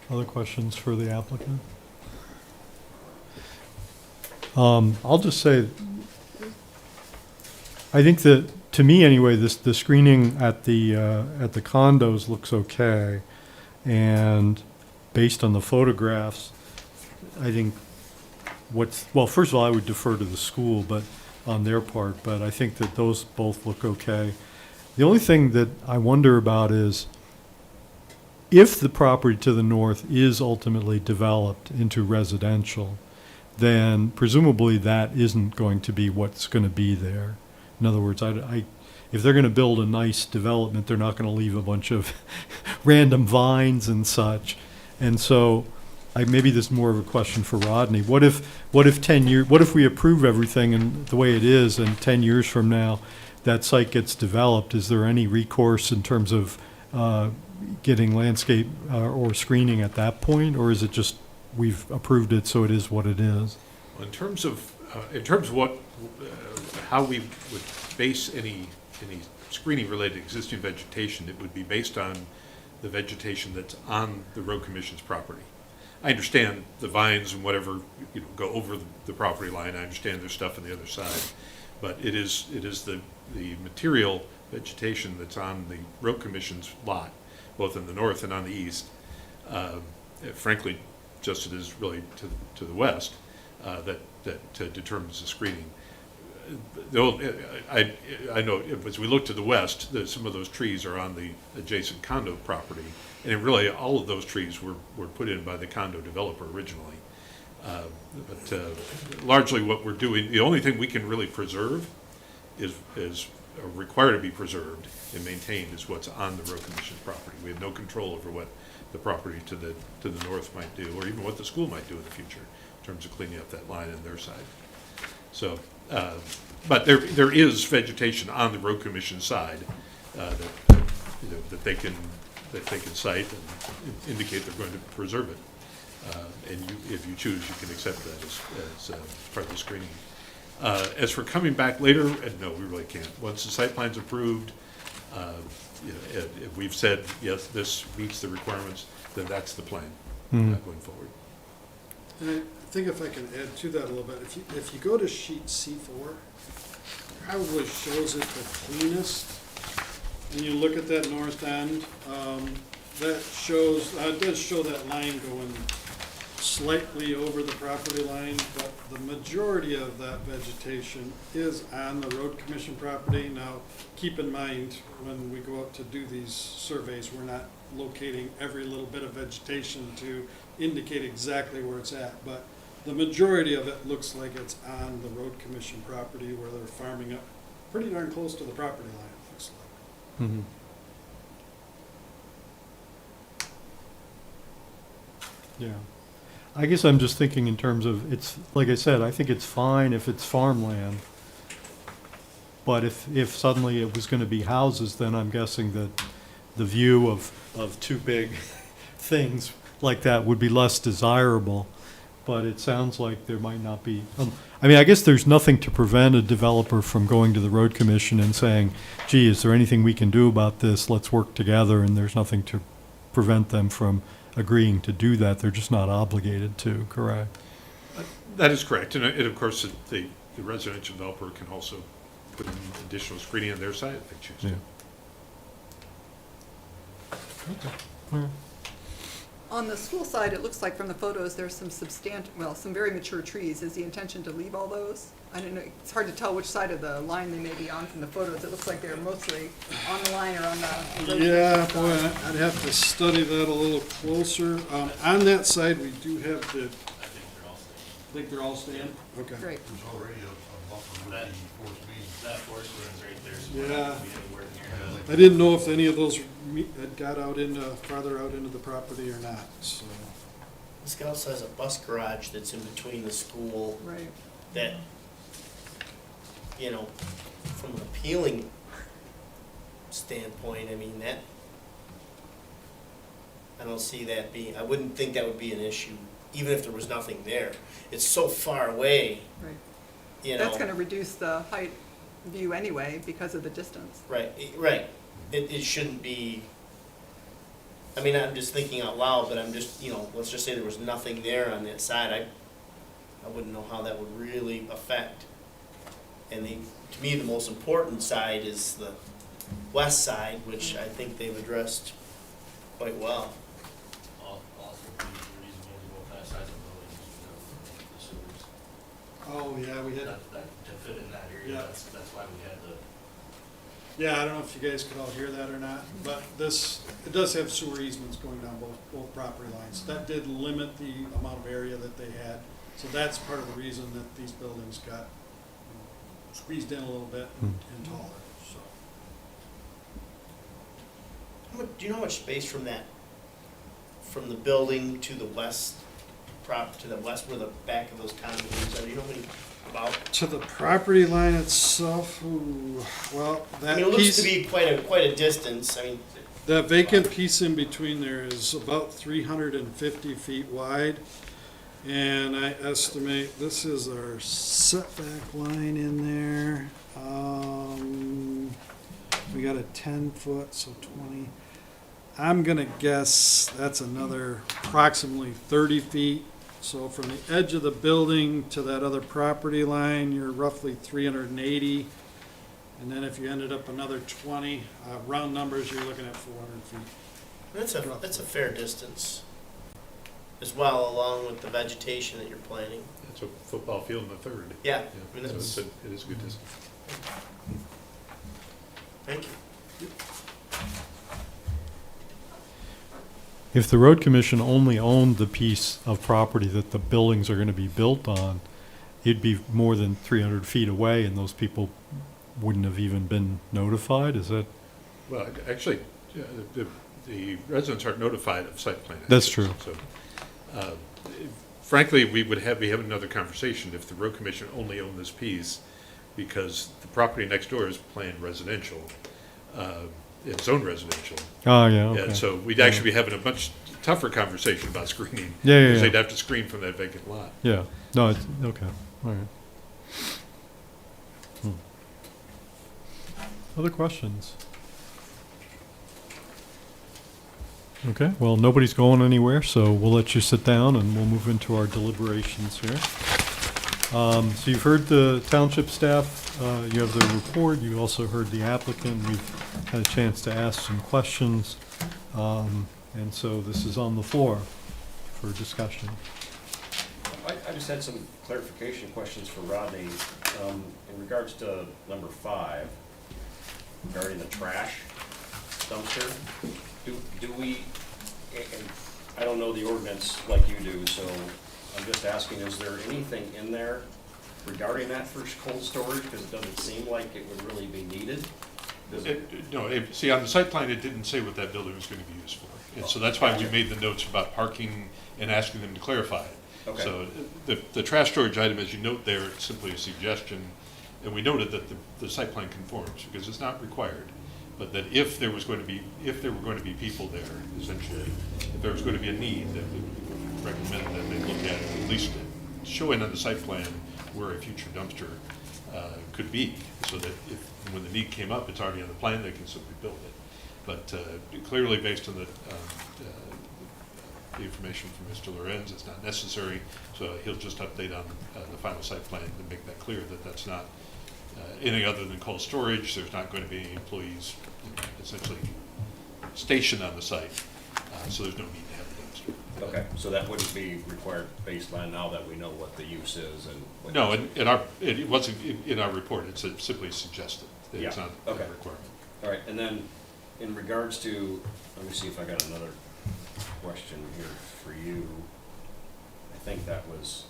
[SPEAKER 1] other questions for the applicant? I'll just say, I think that, to me anyway, the screening at the condos looks okay. And based on the photographs, I think well, first of all, I would defer to the school, but on their part, but I think that those both look okay. The only thing that I wonder about is if the property to the north is ultimately developed into residential, then presumably that isn't going to be what's going to be there. In other words, if they're going to build a nice development, they're not going to leave a bunch of random vines and such. And so, maybe this is more of a question for Rodney. What if we approve everything and the way it is, and 10 years from now, that site gets developed? Is there any recourse in terms of getting landscape or screening at that point, or is it just we've approved it, so it is what it is?
[SPEAKER 6] In terms of what, how we would base any screening related to existing vegetation, it would be based on the vegetation that's on the road commission's property. I understand the vines and whatever, go over the property line. I understand there's stuff on the other side, but it is the material vegetation that's on the road commission's lot, both in the north and on the east. Frankly, just it is really to the west that determines the screening. I know as we look to the west, some of those trees are on the adjacent condo property, and really all of those trees were put in by the condo developer originally. But largely what we're doing, the only thing we can really preserve is required to be preserved and maintained is what's on the road commission's property. We have no control over what the property to the north might do, or even what the school might do in the future in terms of cleaning up that line on their side. So, but there is vegetation on the road commission side that they can cite and indicate they're going to preserve it. And if you choose, you can accept that as part of the screening. As for coming back later, no, we really can't. Once the site plan's approved, if we've said, yes, this meets the requirements, then that's the plan going forward.
[SPEAKER 4] And I think if I can add to that a little bit, if you go to sheet C4, probably shows it the cleanest. And you look at that north end, that shows, it does show that line going slightly over the property line, but the majority of that vegetation is on the road commission property. Now, keep in mind, when we go out to do these surveys, we're not locating every little bit of vegetation to indicate exactly where it's at, but the majority of it looks like it's on the road commission property where they're farming up pretty darn close to the property line, it looks like.
[SPEAKER 1] Mhm. Yeah. I guess I'm just thinking in terms of, it's, like I said, I think it's fine if it's farmland. But if suddenly it was gonna be houses, then I'm guessing that the view of two big things like that would be less desirable. But it sounds like there might not be, I mean, I guess there's nothing to prevent a developer from going to the road commission and saying, gee, is there anything we can do about this? Let's work together, and there's nothing to prevent them from agreeing to do that. They're just not obligated to, correct?
[SPEAKER 6] That is correct, and of course, the residential developer can also put in additional screening on their side if they choose to.
[SPEAKER 1] All right.
[SPEAKER 7] On the school side, it looks like from the photos, there's some some very mature trees. Is the intention to leave all those? I don't know, it's hard to tell which side of the line they may be on from the photos. It looks like they're mostly on the line or on the road.
[SPEAKER 4] Yeah, boy, I'd have to study that a little closer. On that side, we do have the, think they're all staying? Okay.
[SPEAKER 7] Great.
[SPEAKER 10] There's already a buffer with
[SPEAKER 9] That-
[SPEAKER 10] the force main.
[SPEAKER 9] That forest runs right there, so we're
[SPEAKER 4] Yeah.
[SPEAKER 9] not gonna be anywhere near that.
[SPEAKER 4] I didn't know if any of those had got out into, farther out into the property or not, so.
[SPEAKER 3] This also has a bus garage that's in between the school
[SPEAKER 7] Right.
[SPEAKER 3] that, you know, from an appealing standpoint, I mean, that, I don't see that being, I wouldn't think that would be an issue, even if there was nothing there. It's so far away,
[SPEAKER 7] Right.
[SPEAKER 3] you know.
[SPEAKER 7] That's gonna reduce the height view anyway because of the distance.
[SPEAKER 3] Right, right. It shouldn't be, I mean, I'm just thinking out loud, but I'm just, you know, let's just say there was nothing there on that side, I wouldn't know how that would really affect. And to me, the most important side is the west side, which I think they've addressed quite well.
[SPEAKER 9] Also, the reason we had to go past size of buildings, the sewers,
[SPEAKER 4] Oh, yeah, we had,
[SPEAKER 9] to fit in that area,
[SPEAKER 4] Yeah.
[SPEAKER 9] that's why we had the.
[SPEAKER 4] yeah, I don't know if you guys could all hear that or not, but this, it does have sewer easements going down both property lines. That did limit the amount of area that they had, so that's part of the reason that these buildings got, you know, squeezed in a little bit and taller, so.
[SPEAKER 3] Do you know how much space from from the building to the west, to the west where the back of those condominiums are? Do you know about?
[SPEAKER 4] To the property line itself, ooh, well,
[SPEAKER 3] I
[SPEAKER 4] that
[SPEAKER 3] mean, it looks to
[SPEAKER 4] piece,
[SPEAKER 3] be quite a distance, I mean,
[SPEAKER 4] that vacant piece in between there is about 350 feet wide. And I estimate, this is our setback line in there. We got a 10-foot, so 20. I'm gonna guess that's another approximately 30 feet. So from the edge of the building to that other property line, you're roughly 380. And then if you ended up another 20, round numbers, you're looking at 400 feet.
[SPEAKER 3] that's a fair distance as well, along with the vegetation that you're planting.
[SPEAKER 6] It's a football field in the third.
[SPEAKER 3] Yeah,
[SPEAKER 6] Yeah,
[SPEAKER 3] I mean,
[SPEAKER 6] so
[SPEAKER 3] that's,
[SPEAKER 6] it is a good distance.
[SPEAKER 3] thank you.
[SPEAKER 1] If the road commission only owned the piece of property that the buildings are gonna be built on, it'd be more than 300 feet away, and those people wouldn't have even been notified, is that?
[SPEAKER 6] Well, actually, yeah, the residents aren't notified of site plan.
[SPEAKER 1] That's
[SPEAKER 6] actions, So, frankly, we would be having another conversation if the road commission only owned this piece, because the property next door is planned residential, it's own residential.
[SPEAKER 1] Oh, yeah, okay.
[SPEAKER 6] And so we'd actually be having a much tougher conversation about screening.
[SPEAKER 1] Yeah, yeah,
[SPEAKER 6] Because
[SPEAKER 1] yeah.
[SPEAKER 6] they'd have to screen from that vacant lot.
[SPEAKER 1] Yeah, no, it's, okay, all right. Other questions? Okay, well, nobody's going anywhere, so we'll let you sit down and we'll move into our deliberations here. So you've heard the township staff, you have their report, you also heard the applicant, we've had a chance to ask some questions. And so this is on the floor for discussion.
[SPEAKER 5] just had some clarification questions for Rodney. In regards to number 5, regarding the trash dumpster, do we, and I don't know the ordinance like you do, so I'm just asking, is there anything in there regarding that for cold storage? Because it doesn't seem like it would really be needed. Does it?
[SPEAKER 6] No, see, on the site plan, it didn't say what that building was going to be used for. And so that's why we
[SPEAKER 5] Gotcha.
[SPEAKER 6] made the notes about parking and asking them to clarify it.
[SPEAKER 5] Okay.
[SPEAKER 6] So the trash storage item, as you note there, it's simply a suggestion, and we noted that the site plan conforms, because it's not required. But that if there were going to be people there, essentially, if there was going to be a need, that we recommend that they look at it, at least showing on the site plan where a future dumpster could be, so that if, when the need came up, it's already on the plan, they can simply build it. But clearly, based on the information from Mr. Lorenz, it's not necessary, so he'll just update on the final site plan to make that clear that that's not anything other than cold storage. There's not going to be any employees essentially stationed on the site, so there's no need to have a dumpster.
[SPEAKER 5] Okay, so that wouldn't be required baseline now that we know what the use is and what.
[SPEAKER 6] No, it wasn't in our report, it's simply suggested. It's
[SPEAKER 5] Yeah,
[SPEAKER 6] not a
[SPEAKER 5] okay.
[SPEAKER 6] requirement.
[SPEAKER 5] All right, and then in regards to, let me see if I got another question here for you. I think that was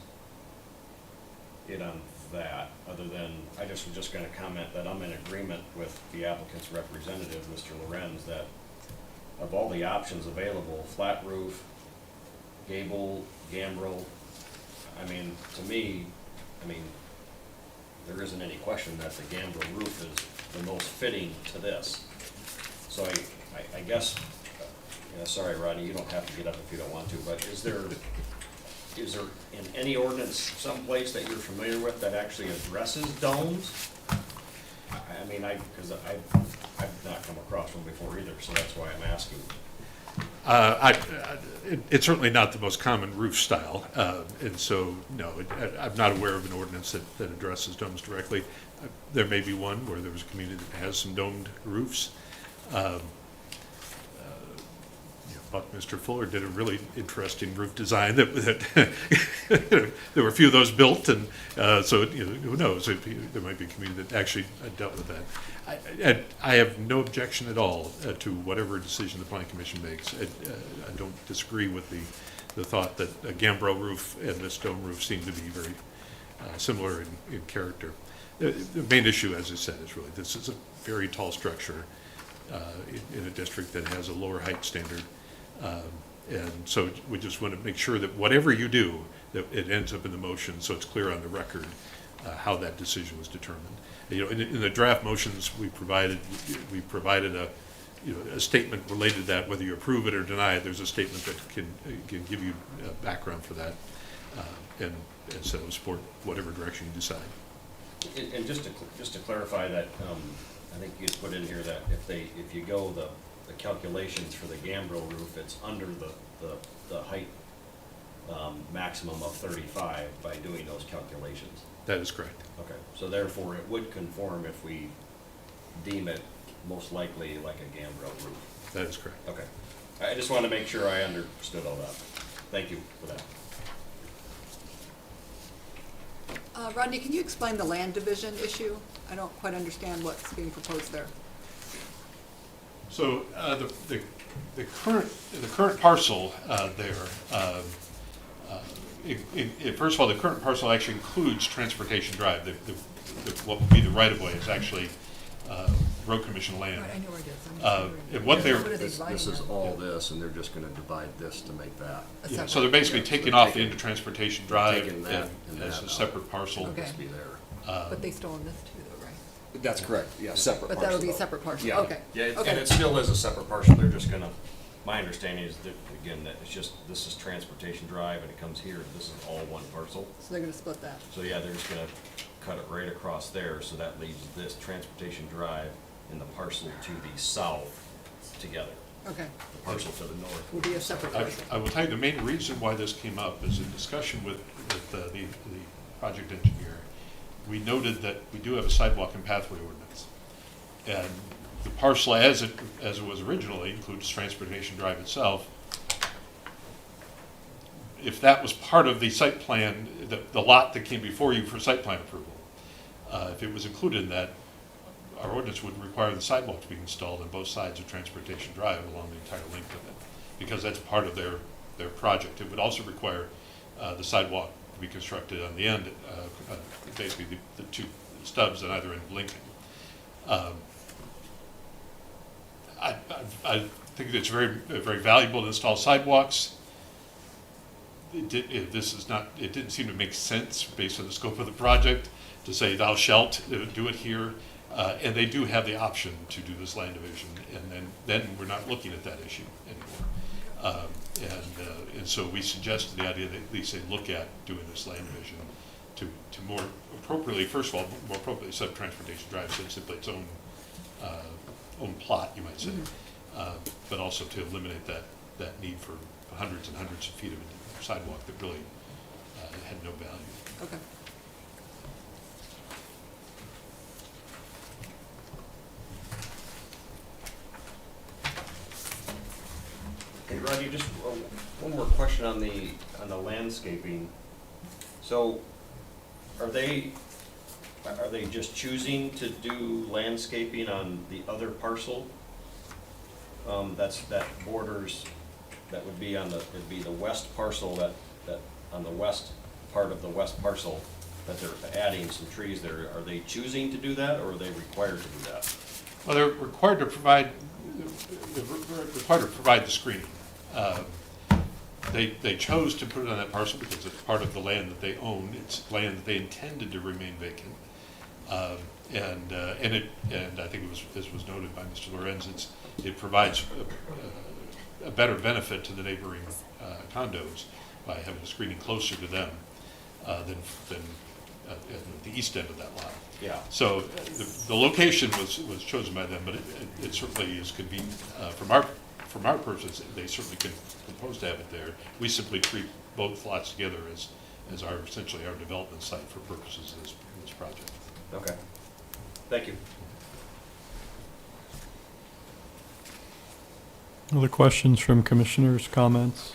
[SPEAKER 5] it on that, other than, I just was just gonna comment that I'm in agreement with the applicant's representative, Mr. Lorenz, that of all the options available, flat roof, gable, gambrel, I mean, to me, there isn't any question that the gambrel roof is the most fitting to this. So I guess, sorry, Rodney, you don't have to get up if you don't want to, but is there in any ordinance someplace that you're familiar with that actually addresses domes? Because I've not come across one before either, so that's why I'm asking.
[SPEAKER 6] It's certainly not the most common roof style, and so, no, I'm not aware of an ordinance that addresses domes directly. There may be one where there was a community that has some domed roofs. Buckminster Fuller did a really interesting roof design that there were a few of those built, and so who knows, there might be a community that actually dealt with that. I have no objection at all to whatever decision the planning commission makes. I don't disagree with the thought that a gambrel roof and this dome roof seem to be very similar in character. The main issue, as I said, is really this is a very tall structure in a district that has a lower height standard. And so we just want to make sure that whatever you do, that it ends up in the motion, so it's clear on the record how that decision was determined. In the draft motions we provided a statement related to that, whether you approve it or deny it. There's a statement that can give you background for that, and so support whatever direction you decide.
[SPEAKER 5] And just to clarify that, I think you put in here that if you go the calculations for the gambrel roof, it's under the height maximum of 35 by doing those calculations.
[SPEAKER 6] That is correct.
[SPEAKER 5] Okay, so therefore it would conform if we deem it most likely like a gambrel roof.
[SPEAKER 6] That is correct.
[SPEAKER 5] Okay, I just want to make sure I understood all that. Thank you for that.
[SPEAKER 7] Rodney, can you explain the land division issue? I don't quite understand what's being proposed there.
[SPEAKER 6] So the current parcel there, first of all, the current parcel actually includes Transportation Drive. What would be the right of way is actually road commission land.
[SPEAKER 7] Right, I know where it is. I'm just wondering.
[SPEAKER 6] And what they're
[SPEAKER 7] What are they
[SPEAKER 5] This
[SPEAKER 7] dividing
[SPEAKER 5] is
[SPEAKER 7] that?
[SPEAKER 5] all this, and they're just going to divide this to make that.
[SPEAKER 7] A
[SPEAKER 6] Yeah,
[SPEAKER 7] separate-
[SPEAKER 6] so they're basically
[SPEAKER 5] Yeah, so
[SPEAKER 6] taking
[SPEAKER 5] they're
[SPEAKER 6] off the
[SPEAKER 5] taking-
[SPEAKER 6] into Transportation Drive
[SPEAKER 5] taking that and
[SPEAKER 6] as
[SPEAKER 5] that
[SPEAKER 6] a
[SPEAKER 5] out.
[SPEAKER 6] separate parcel.
[SPEAKER 7] Okay.
[SPEAKER 5] Just be there.
[SPEAKER 7] But they still own this too, though, right?
[SPEAKER 5] That's correct, yeah, separate
[SPEAKER 7] But that'll be a separate parcel,
[SPEAKER 5] Yeah.
[SPEAKER 7] okay.
[SPEAKER 5] Yeah,
[SPEAKER 7] Okay.
[SPEAKER 5] and it still is a separate parcel, they're just gonna, my understanding is that, again, that it's just, this is Transportation Drive and it comes here, this is all one parcel.
[SPEAKER 7] So they're gonna split that.
[SPEAKER 5] So yeah, they're just gonna cut it right across there, so that leaves this Transportation Drive and the parcel to the south together.
[SPEAKER 7] Okay.
[SPEAKER 5] The parcel to the north.
[SPEAKER 7] Will be a separate
[SPEAKER 6] I
[SPEAKER 7] parcel.
[SPEAKER 6] will tell you, the main reason why this came up is a discussion with the project engineer. We noted that we do have a sidewalk and pathway ordinance. And the parcel as it was originally includes Transportation Drive itself. if that was part of the site plan, the lot that came before you for site plan approval, if it was included in that, our ordinance would require the sidewalk to be installed on both sides of Transportation Drive along the entire length of it, because that's part of their project. It would also require the sidewalk to be constructed on the end, basically the two stubs on either end of Lincoln. I think it's very, very valuable to install sidewalks. It didn't seem to make sense based on the scope of the project to say thou shalt do it here. And they do have the option to do this land division, and then we're not looking at that issue anymore. And so we suggested the idea that at least they look at doing this land division to more appropriately, first of all, more appropriately set Transportation Drive, so it's simply its own plot, you might say, but also to eliminate that need for hundreds and hundreds of feet of sidewalk that really had no value.
[SPEAKER 7] Okay.
[SPEAKER 5] Hey, Rodney, just one more question on the landscaping. So, are they just choosing to do landscaping on the other parcel? That borders, that would be it'd be the west parcel that on the west part of the west parcel that they're adding some trees there. Are they choosing to do that, or are they required to do that?
[SPEAKER 6] Well, they're required to provide the screening. They chose to put it on that parcel because it's part of the land that they own. It's land that they intended to remain vacant. And I think as was noted by Mr. Lorenz, it provides a better benefit to the neighboring condos by having the screening closer to them than at the east end of that lot.
[SPEAKER 5] Yeah.
[SPEAKER 6] So the location was chosen by them, but it certainly is convenient. From our purposes, they certainly can propose to have it there. We simply treat both lots together as essentially our development site for purposes of this project.
[SPEAKER 5] Okay. Thank you.
[SPEAKER 1] Other questions from commissioners, comments?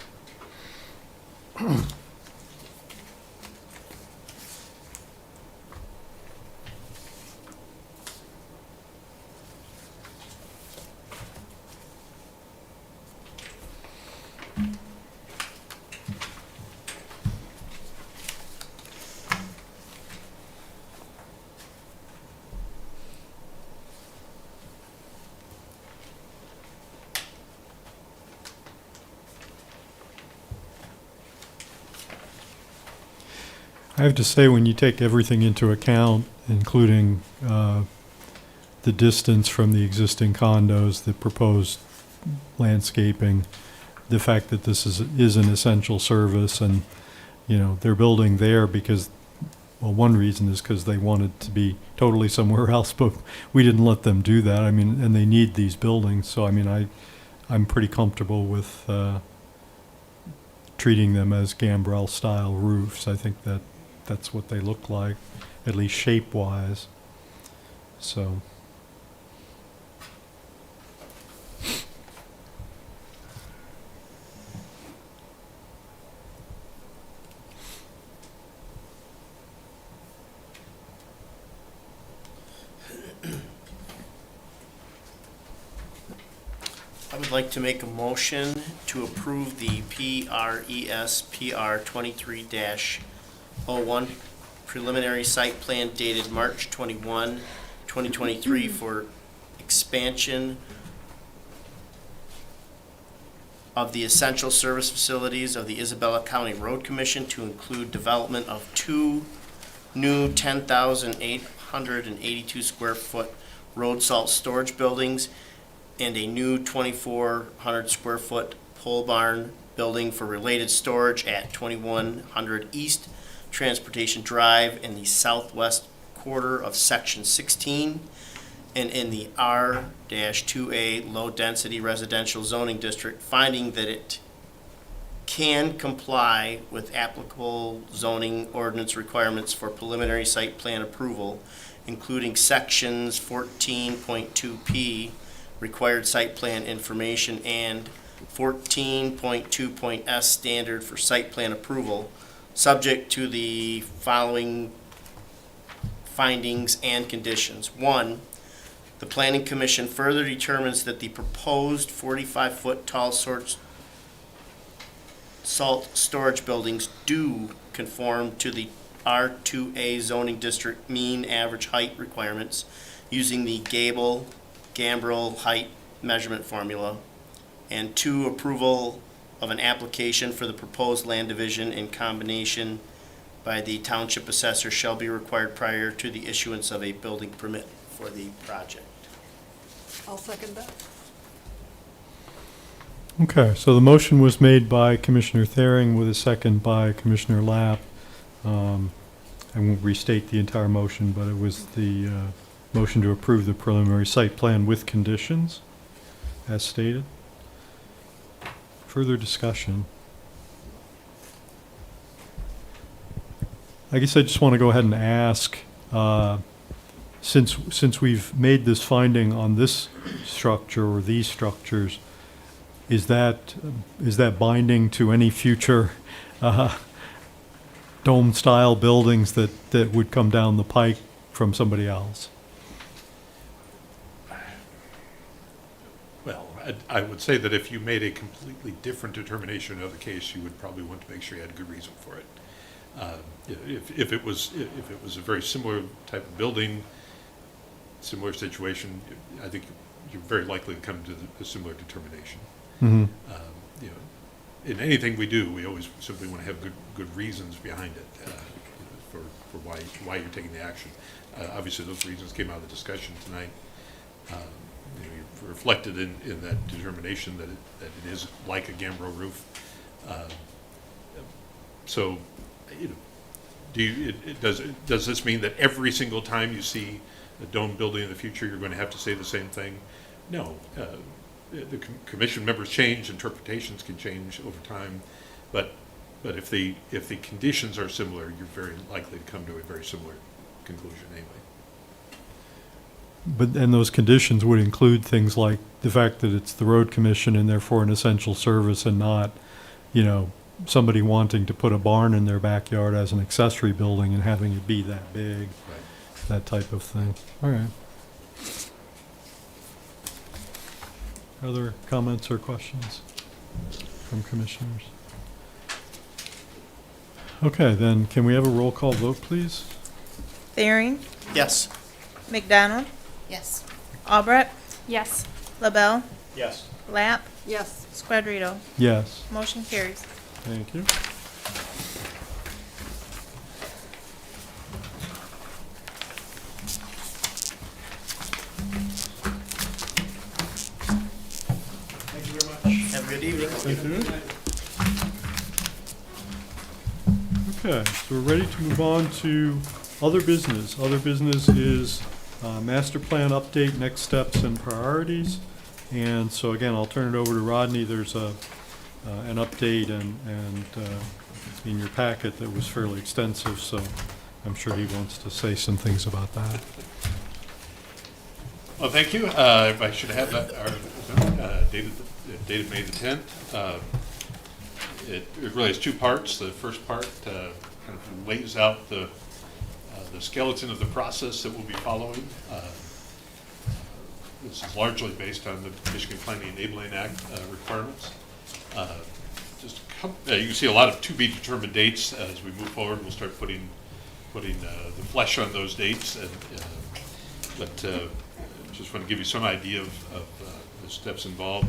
[SPEAKER 1] I have to say, when you take everything into account, including the distance from the existing condos, the proposed landscaping, the fact that this is an essential service, and they're building there because, well, one reason is because they wanted to be totally somewhere else, but we didn't let them do that. I mean, and they need these buildings, so I mean, I'm pretty comfortable with treating them as gambrel style roofs. I think that's what they look like, at least shape-wise. So.
[SPEAKER 3] I would like to make a motion to approve the PRES PR 23-01 preliminary site plan dated March 21, 2023 for expansion of the essential service facilities of the Isabella County Road Commission to include development of 2 new 10,882 square foot road salt storage buildings and a new 2,400 square foot pole barn building for related storage at 2100 East Transportation Drive in the southwest quarter of Section 16 and in the R-2A low-density residential zoning district, finding that it can comply with applicable zoning ordinance requirements for preliminary site plan approval, including sections 14.2P, required site plan information, and 14.2.s standard for site plan approval, subject to the following findings and conditions. 1, the planning commission further determines that the proposed 45-foot tall salt storage buildings do conform to the R2A zoning district mean average height requirements using the Gambrel height measurement formula. And 2, approval of an application for the proposed land division in combination by the township assessor shall be required prior to the issuance of a building permit for the project.
[SPEAKER 7] I'll second that.
[SPEAKER 1] Okay, so the motion was made by Commissioner Thering with a second by Commissioner Lapp. I won't restate the entire motion, but it was the motion to approve the preliminary site plan with conditions, as stated. Further discussion? I guess I just want to go ahead and ask, since we've made this finding on this structure or these structures, is that binding to any future dome-style buildings that would come down the pike from somebody else?
[SPEAKER 6] Well, I would say that if you made a completely different determination of the case, you would probably want to make sure you had a good reason for it. If it was a very similar type of building, similar situation, I think you're very likely to come to a similar determination.
[SPEAKER 1] Mm-hmm.
[SPEAKER 6] You know, in anything we do, we always simply want to have good reasons behind it for why you're taking the action. Obviously, those reasons came out of the discussion tonight. You know, you've reflected in that determination that it is like a gambrel roof. So, you know, does this mean that every single time you see a dome building in the future, you're going to have to say the same thing? No. The commission members change, interpretations can change over time, but if the conditions are similar, you're very likely to come to a very similar conclusion anyway.
[SPEAKER 1] And those conditions would include things like the fact that it's the road commission and therefore an essential service, and not, you know, somebody wanting to put a barn in their backyard as an accessory building and having it be that big,
[SPEAKER 6] Right.
[SPEAKER 1] that type of thing. All right. Other comments or questions from commissioners? Okay, then can we have a roll call vote, please?
[SPEAKER 8] Thering,
[SPEAKER 3] Yes.
[SPEAKER 8] McDonald,
[SPEAKER 2] Yes.
[SPEAKER 8] Albrecht,
[SPEAKER 2] Yes.
[SPEAKER 8] LaBelle,
[SPEAKER 5] Yes.
[SPEAKER 8] Lapp,
[SPEAKER 7] Yes.
[SPEAKER 8] Squadrito.
[SPEAKER 1] Yes,
[SPEAKER 8] Motion carries.
[SPEAKER 1] thank you.
[SPEAKER 3] Thank you very much. Have a good evening.
[SPEAKER 1] Thank you. Okay, so we're ready to move on to other business. Other business is master plan update, next steps and priorities. And so again, I'll turn it over to Rodney. There's an update and in your packet that was fairly extensive, so I'm sure he wants to say some things about that.
[SPEAKER 6] Well, thank you. I should have that dated May the 10th. It really has two parts. The first part kind of lays out the skeleton of the process that we'll be following. This is largely based on the Michigan Planning Enabling Act requirements. Just a couple, you can see a lot of to-be determined dates as we move forward. We'll start putting the flesh on those dates, but just want to give you some idea of the steps involved.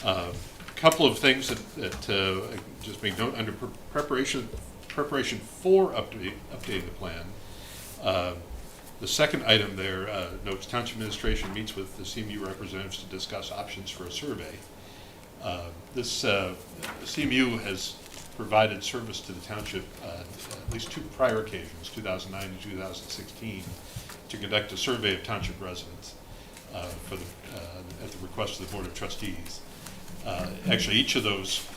[SPEAKER 6] A couple of things that I just make note under preparation for updating the plan. The second item there notes Township Administration meets with the CMU representatives to discuss options for a survey. This CMU has provided service to the township at least two prior occasions, 2009 and 2016, to conduct a survey of township residents at the request of the Board of Trustees. Actually, each of those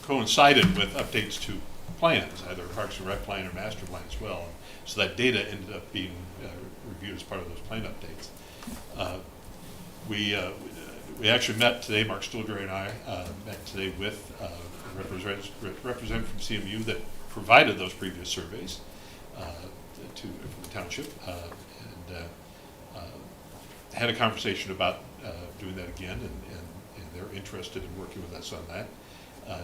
[SPEAKER 6] coincided with updates to plans, either Parks and Rec plan or master plan as well. So that data ended up being reviewed as part of those plan updates. We we actually met today, Mark Stilger and I met today with a representative from CMU that provided those previous surveys for the township, and had a conversation about doing that again, and they're interested in working with us on that.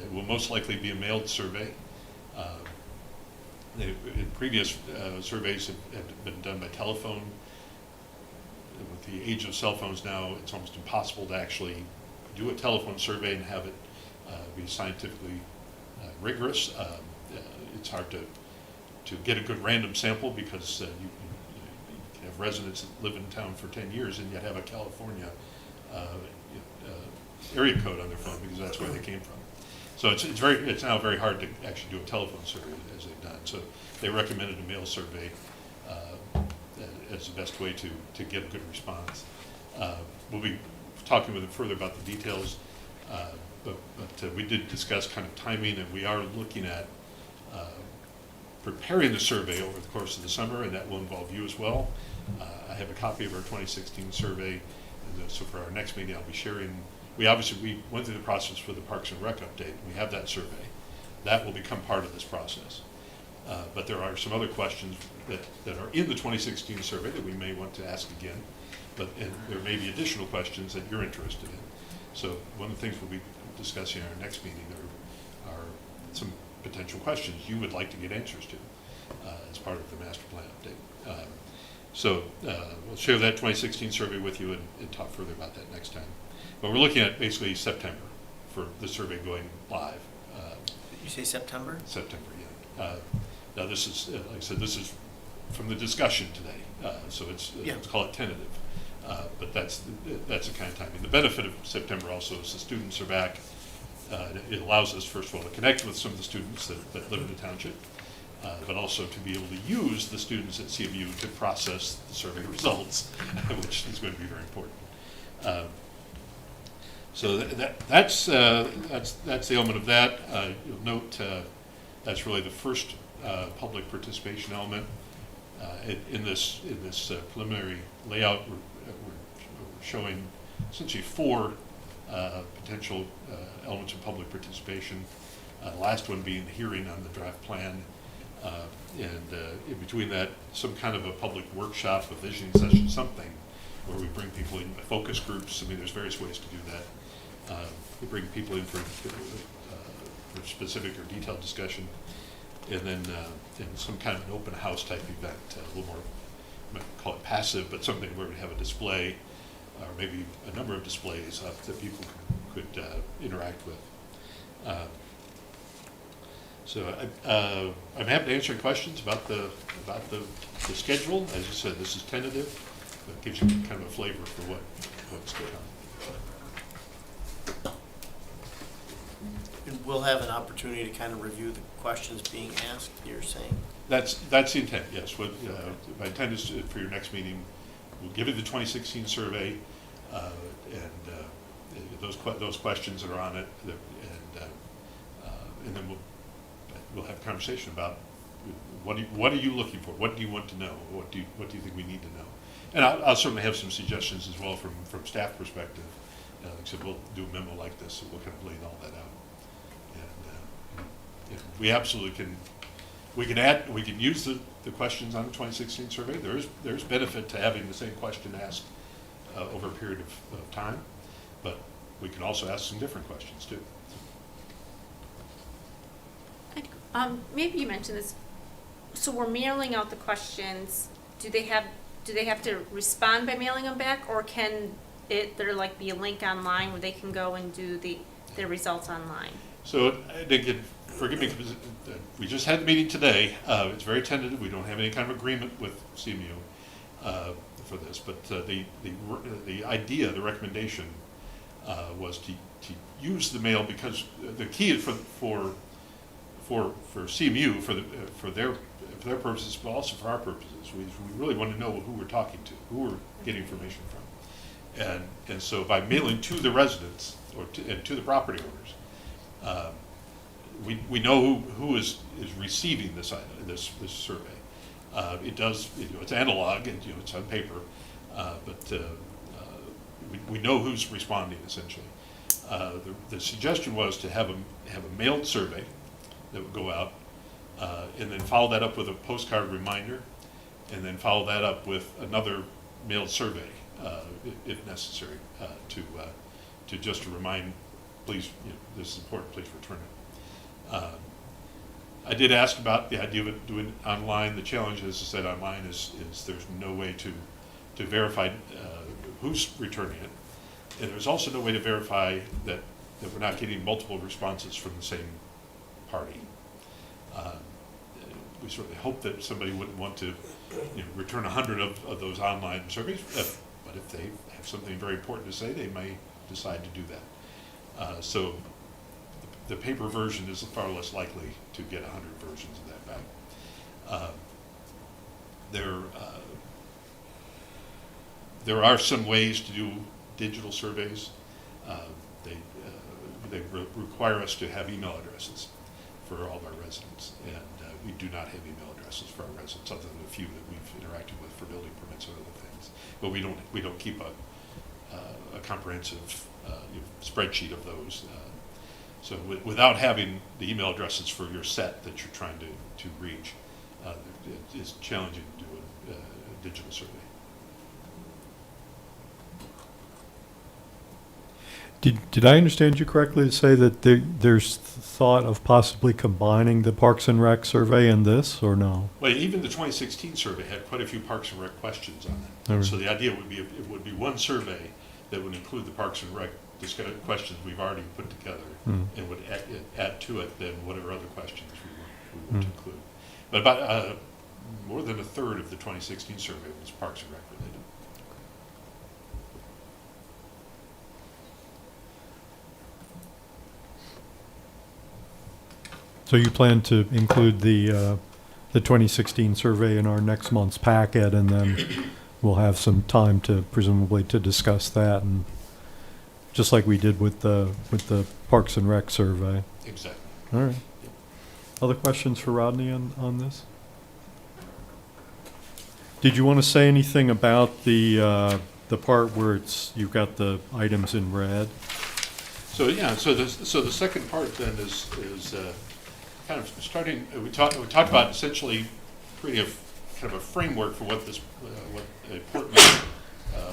[SPEAKER 6] It will most likely be a mailed survey. In previous surveys have been done by telephone. With the age of cell phones now, it's almost impossible to actually do a telephone survey and have it be scientifically rigorous. It's hard to get a good random sample because you can have residents that live in town for 10 years and yet have a California area code on their phone because that's where they came from. So it's now very hard to actually do a telephone survey as they've done. So they recommended a mail survey as the best way to get a good response. We'll be talking with them further about the details, but we did discuss kind of timing, and we are looking at preparing the survey over the course of the summer, and that will involve you as well. I have a copy of our 2016 survey, and so for our next meeting I'll be sharing. We went through the process for the Parks and Rec update. We have that survey. That will become part of this process. But there are some other questions that are in the 2016 survey that we may want to ask again, and there may be additional questions that you're interested in. So one of the things we'll be discussing in our next meeting are some potential questions you would like to get answers to as part of the master plan update. So we'll share that 2016 survey with you and talk further about that next time. But we're looking at basically September for the survey going live.
[SPEAKER 3] You say September?
[SPEAKER 6] September, yeah. Now this is, like I said, this is from the discussion today, so let's call it tentative. But that's the kind of timing. The benefit of September also is the students are back. It allows us, first of all, to connect with some of the students that live in the township, but also to be able to use the students at CMU to process the survey results, which is going to be very important. So that's the element of that. You'll note that's really the first public participation element in this preliminary layout. We're showing essentially 4 potential elements of public participation. The last one being the hearing on the draft plan, and in between that, some kind of a public workshop, a visioning session, something where we bring people in, focus groups. I mean, there's various ways to do that. We bring people in for specific or detailed discussion, and then in some kind of an open house type event, a little more, I might call it passive, but something where we have a display, or maybe a number of displays that people could interact with. So I'm happy to answer questions about the schedule. As you said, this is tentative, but it gives you kind of a flavor for what's going on.
[SPEAKER 3] And we'll have an opportunity to kind of review the questions being asked, you're saying?
[SPEAKER 6] That's the intent, yes. My intent is for your next meeting, we'll give you the 2016 survey, and those questions that are on it, and then we'll have a conversation about what are you looking for? What do you want to know? What do you think we need to know? And I'll certainly have some suggestions as well from staff perspective. Like I said, we'll do a memo like this, so we'll kind of lay all that out. And we absolutely can. We can use the questions on the 2016 survey. There's benefit to having the same question asked over a period of time, but we can also ask some different questions too.
[SPEAKER 2] Maybe you mentioned this. So we're mailing out the questions. Do they have to respond by mailing them back, or can there like be a link online where they can go and do their results online?
[SPEAKER 6] So again, forgive me, because we just had the meeting today. It's very tentative. We don't have any kind of agreement with CMU for this, but the idea, the recommendation was to use the mail, because the key is for CMU, for their purposes, but also for our purposes. We really want to know who we're talking to, who we're getting information from, and so by mailing to the residents and to the property owners, we know who is receiving this survey. It's analog and it's on paper, but we know who's responding essentially. The suggestion was to have a mailed survey that would go out, and then follow that up with a postcard reminder, and then follow that up with another mailed survey, if necessary, to just to remind, please, this is important, please return it. I did ask about the idea of doing it online. The challenge, as I said, online is there's no way to verify who's returning it. And there's also no way to verify that we're not getting multiple responses from the same party. We certainly hope that somebody wouldn't want to return 100 of those online surveys, but if they have something very important to say, they may decide to do that. So the paper version is far less likely to get 100 versions of that back. There are some ways to do digital surveys. They require us to have email addresses for all of our residents, and we do not have email addresses for our residents, other than a few that we've interacted with for building permits and other things. But we don't keep a comprehensive spreadsheet of those. So without having the email addresses for your set that you're trying to reach, it's challenging to do a digital survey.
[SPEAKER 1] Did I understand you correctly to say that there's thought of possibly combining the Parks and Rec survey and this, or no?
[SPEAKER 6] Well, even the 2016 survey had quite a few Parks and Rec questions on it.
[SPEAKER 1] All right.
[SPEAKER 6] So the idea would be it would be one survey that would include the Parks and Rec questions we've already put together, and would add to it then whatever other questions we want to include. But about more than a third of the 2016 survey was Parks and Rec related.
[SPEAKER 1] So you plan to include the 2016 survey in our next month's packet, and then we'll have some time to presumably to discuss that, and just like we did with the Parks and Rec survey.
[SPEAKER 6] Exactly.
[SPEAKER 1] All right. Other questions for Rodney on this? Did you want to say anything about the part where you've got the items in red?
[SPEAKER 6] So yeah, so the second part then is kind of starting. We talked about essentially creating a kind of a framework for what this what important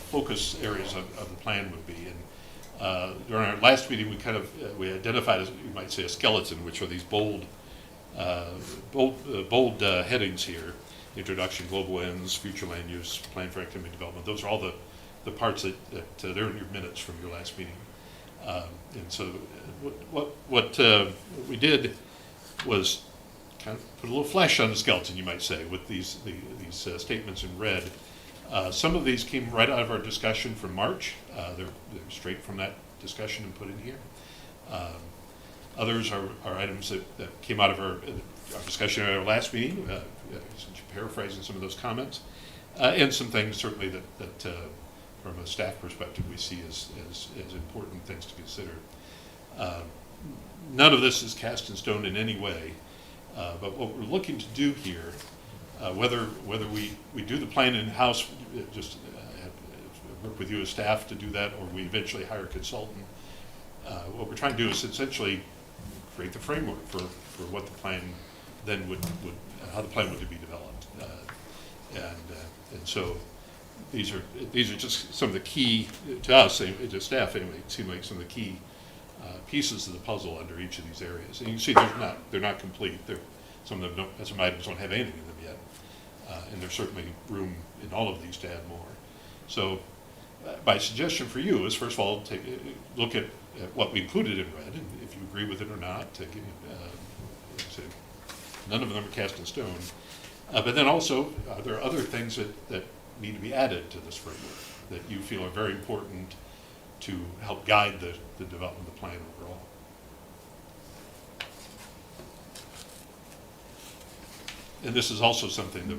[SPEAKER 6] focus areas of the plan would be. And during our last meeting, we identified, as you might say, a skeleton, which are these bold headings here: introduction, global ends, future land use, plan for activity development. Those are all the parts that they're in your minutes from your last meeting. And so what we did was kind of put a little flesh on the skeleton, you might say, with these statements in red. Some of these came right out of our discussion from March. They're straight from that discussion and put in here. Others are items that came out of our discussion at our last meeting, paraphrasing some of those comments, and some things certainly that from a staff perspective we see as important things to consider. None of this is cast in stone in any way, but what we're looking to do here, whether we do the plan in-house, just work with you as staff to do that, or we eventually hire a consultant, what we're trying to do is essentially create the framework for what the plan then would how the plan would be developed, and so these are just some of the key, to us, to staff anyway, it seemed like some of the key pieces of the puzzle under each of these areas. And you can see they're not complete. Some items don't have anything in them yet, and there's certainly room in all of these to add more. So my suggestion for you is, first of all, look at what we included in red, and if you agree with it or not, none of them are cast in stone. But then also, there are other things that need to be added to this framework that you feel are very important to help guide the development of the plan overall. And this is also something that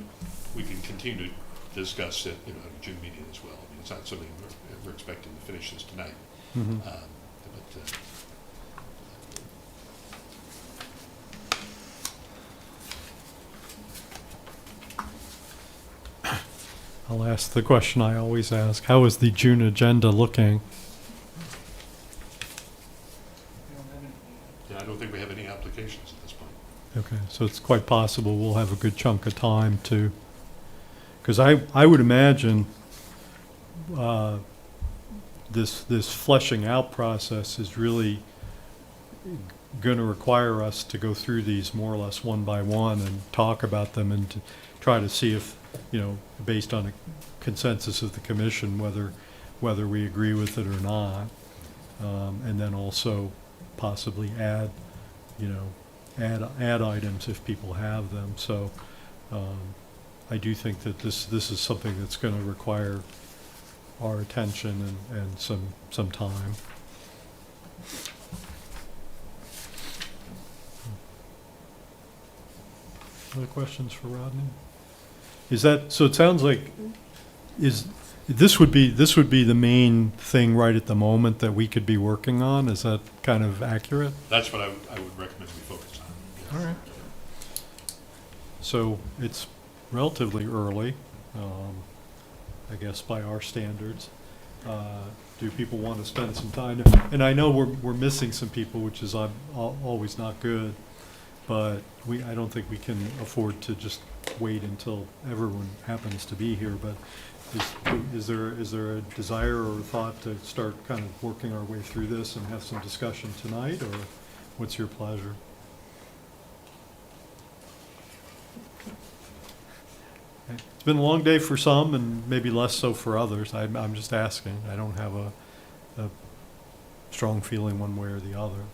[SPEAKER 6] we can continue to discuss at the June meeting as well. I mean, it's not something we're expecting to finish this tonight.
[SPEAKER 1] Mm-hmm. I'll ask the question I always ask. How is the June agenda looking?
[SPEAKER 6] Yeah, I don't think we have any applications at this point.
[SPEAKER 1] Okay, so it's quite possible we'll have a good chunk of time to, because I would imagine this fleshing out process is really going to require us to go through these more or less one by one and talk about them and to try to see if, based on a consensus of the commission, whether we agree with it or not. And then also possibly add items if people have them. So I do think that this is something that's going to require our attention and some time. Other questions for Rodney? So it sounds like, this would be the main thing right at the moment that we could be working on? Is that kind of accurate?
[SPEAKER 6] That's what I would recommend we focus on.
[SPEAKER 1] All right. So it's relatively early, I guess, by our standards. Do people want to spend some time? And I know we're missing some people, which is always not good, but I don't think we can afford to just wait until everyone happens to be here. But is there a desire or a thought to start kind of working our way through this and have some discussion tonight, or what's your pleasure? It's been a long day for some and maybe less so for others. I'm just asking. I don't have a strong feeling one way or the other.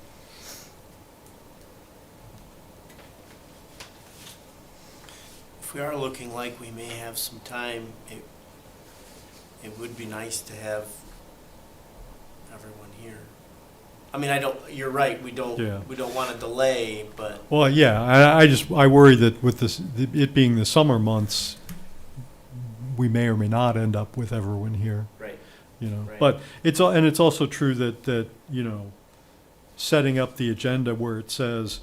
[SPEAKER 3] If we are looking like we may have some time, it would be nice to have everyone here. I mean, you're right, we
[SPEAKER 1] Yeah.
[SPEAKER 3] don't want to delay, but
[SPEAKER 1] Well, yeah, I worry that with it being the summer months, we may or may not end up with everyone here.
[SPEAKER 3] right. Right.
[SPEAKER 1] But it's also true that setting up the agenda where it says,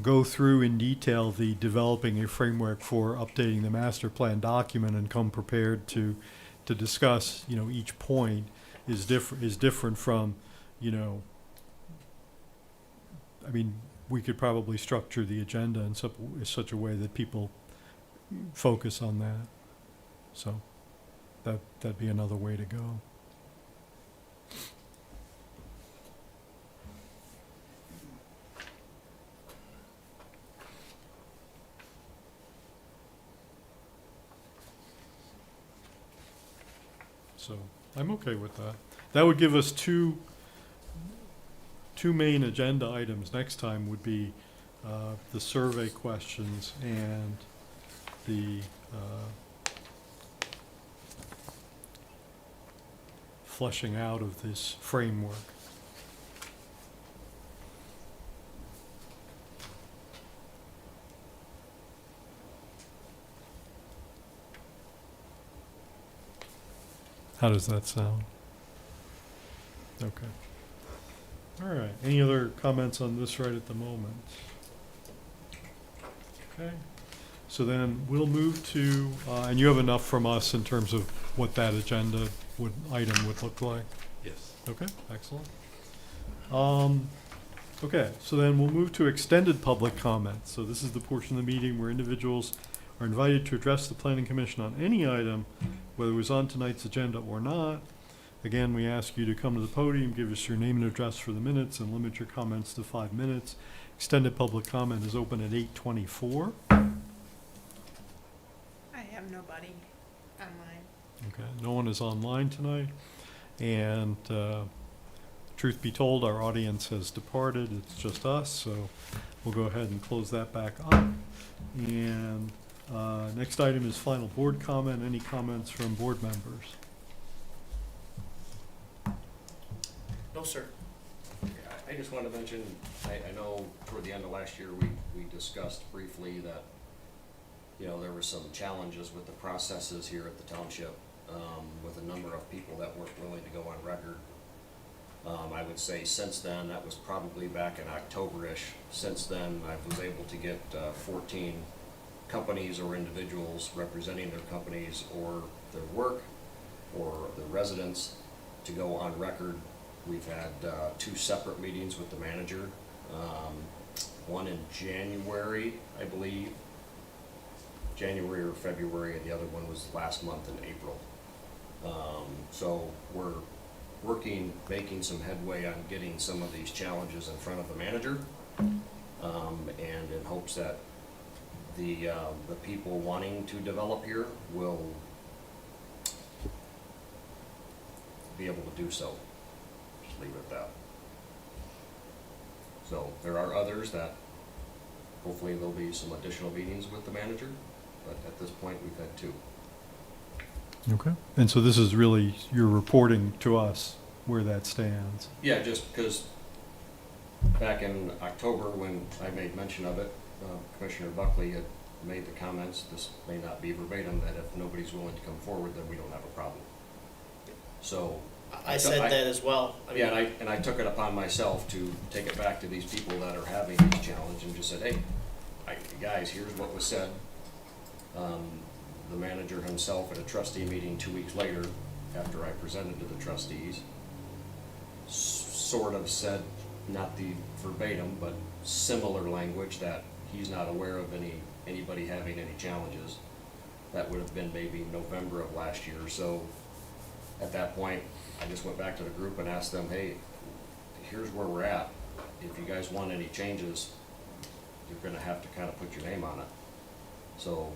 [SPEAKER 1] go through in detail the developing a framework for updating the master plan document and come prepared to discuss, each point is different from, I mean, we could probably structure the agenda in such a way that people focus on that. So that'd be another way to go. So I'm okay with that. That would give us two main agenda items. Next time would be the survey questions and the fleshing out of this framework. How does that sound? Okay. All right. Any other comments on this right at the moment? Okay. So then we'll move to, and you have enough from us in terms of what that agenda item would look like?
[SPEAKER 6] Yes.
[SPEAKER 1] Okay, excellent. Okay, so then we'll move to extended public comment. So this is the portion of the meeting where individuals are invited to address the planning commission on any item, whether it was on tonight's agenda or not. Again, we ask you to come to the podium, give us your name and address for the minutes, and limit your comments to 5 minutes. Extended public comment is open at 8:24.
[SPEAKER 8] I have nobody online.
[SPEAKER 1] Okay, no one is online tonight, and truth be told, our audience has departed. It's just us, so we'll go ahead and close that back up. And next item is final board comment. Any comments from board members?
[SPEAKER 3] No, sir.
[SPEAKER 5] I just wanted to mention, I know toward the end of last year, we discussed briefly that, there were some challenges with the processes here at the township, with a number of people that weren't willing to go on record. I would say since then, that was probably back in October-ish, since then I was able to get 14 companies or individuals representing their companies or their work or their residents to go on record. We've had 2 separate meetings with the manager, one in January, I believe, January or February, and the other one was last month in April. So we're working, making some headway on getting some of these challenges in front of the manager, and in hopes that the people wanting to develop here will be able to do so. Just leave it at that. So there are others that hopefully there'll be some additional meetings with the manager, but at this point we've had 2.
[SPEAKER 1] Okay. And so this is really, you're reporting to us where that stands.
[SPEAKER 5] Yeah, just because back in October, when I made mention of it, Commissioner Buckley had made the comments, this may not be verbatim, that if nobody's willing to come forward, then we don't have a problem. So.
[SPEAKER 3] I said that as well. I mean,
[SPEAKER 5] Yeah, and I took it upon myself to take it back to these people that are having these challenges and just said, hey, guys, here's what was said. The manager himself at a trustee meeting 2 weeks later, after I presented to the trustees, sort of said, not the verbatim, but similar language, that he's not aware of anybody having any challenges. That would have been maybe November of last year. So at that point, I just went back to the group and asked them, hey, here's where we're at. If you guys want any changes, you're gonna have to kind of put your name on it. So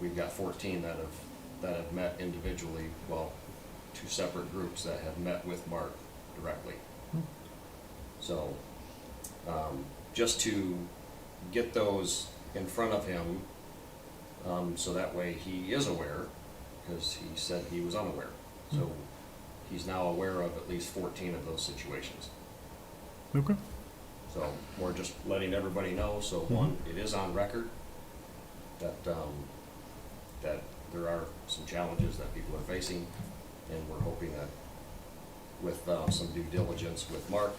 [SPEAKER 5] we've got 14 that have met individually, well, 2 separate groups that have met with Mark directly. So, just to get those in front of him, so that way he is aware, because he said he was unaware. So he's now aware of at least 14 of those situations.
[SPEAKER 1] Okay.
[SPEAKER 5] So we're just letting everybody know, so one, it is on record that, that there are some challenges that people are facing, and we're hoping that with some due diligence with Mark,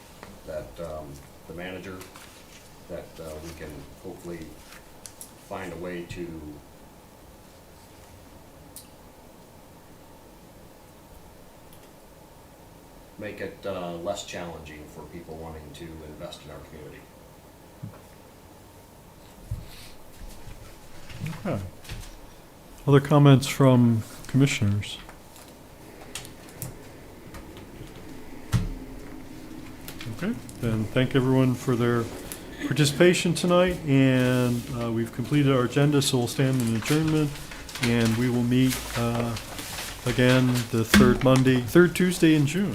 [SPEAKER 5] that the manager, that we can hopefully find a way to make it less challenging for people wanting to invest in our community.
[SPEAKER 1] Okay. Other comments from commissioners? Okay, then thank everyone for their participation tonight, and we've completed our agenda, so we'll stand in adjournment, and we will meet again the third Tuesday in June.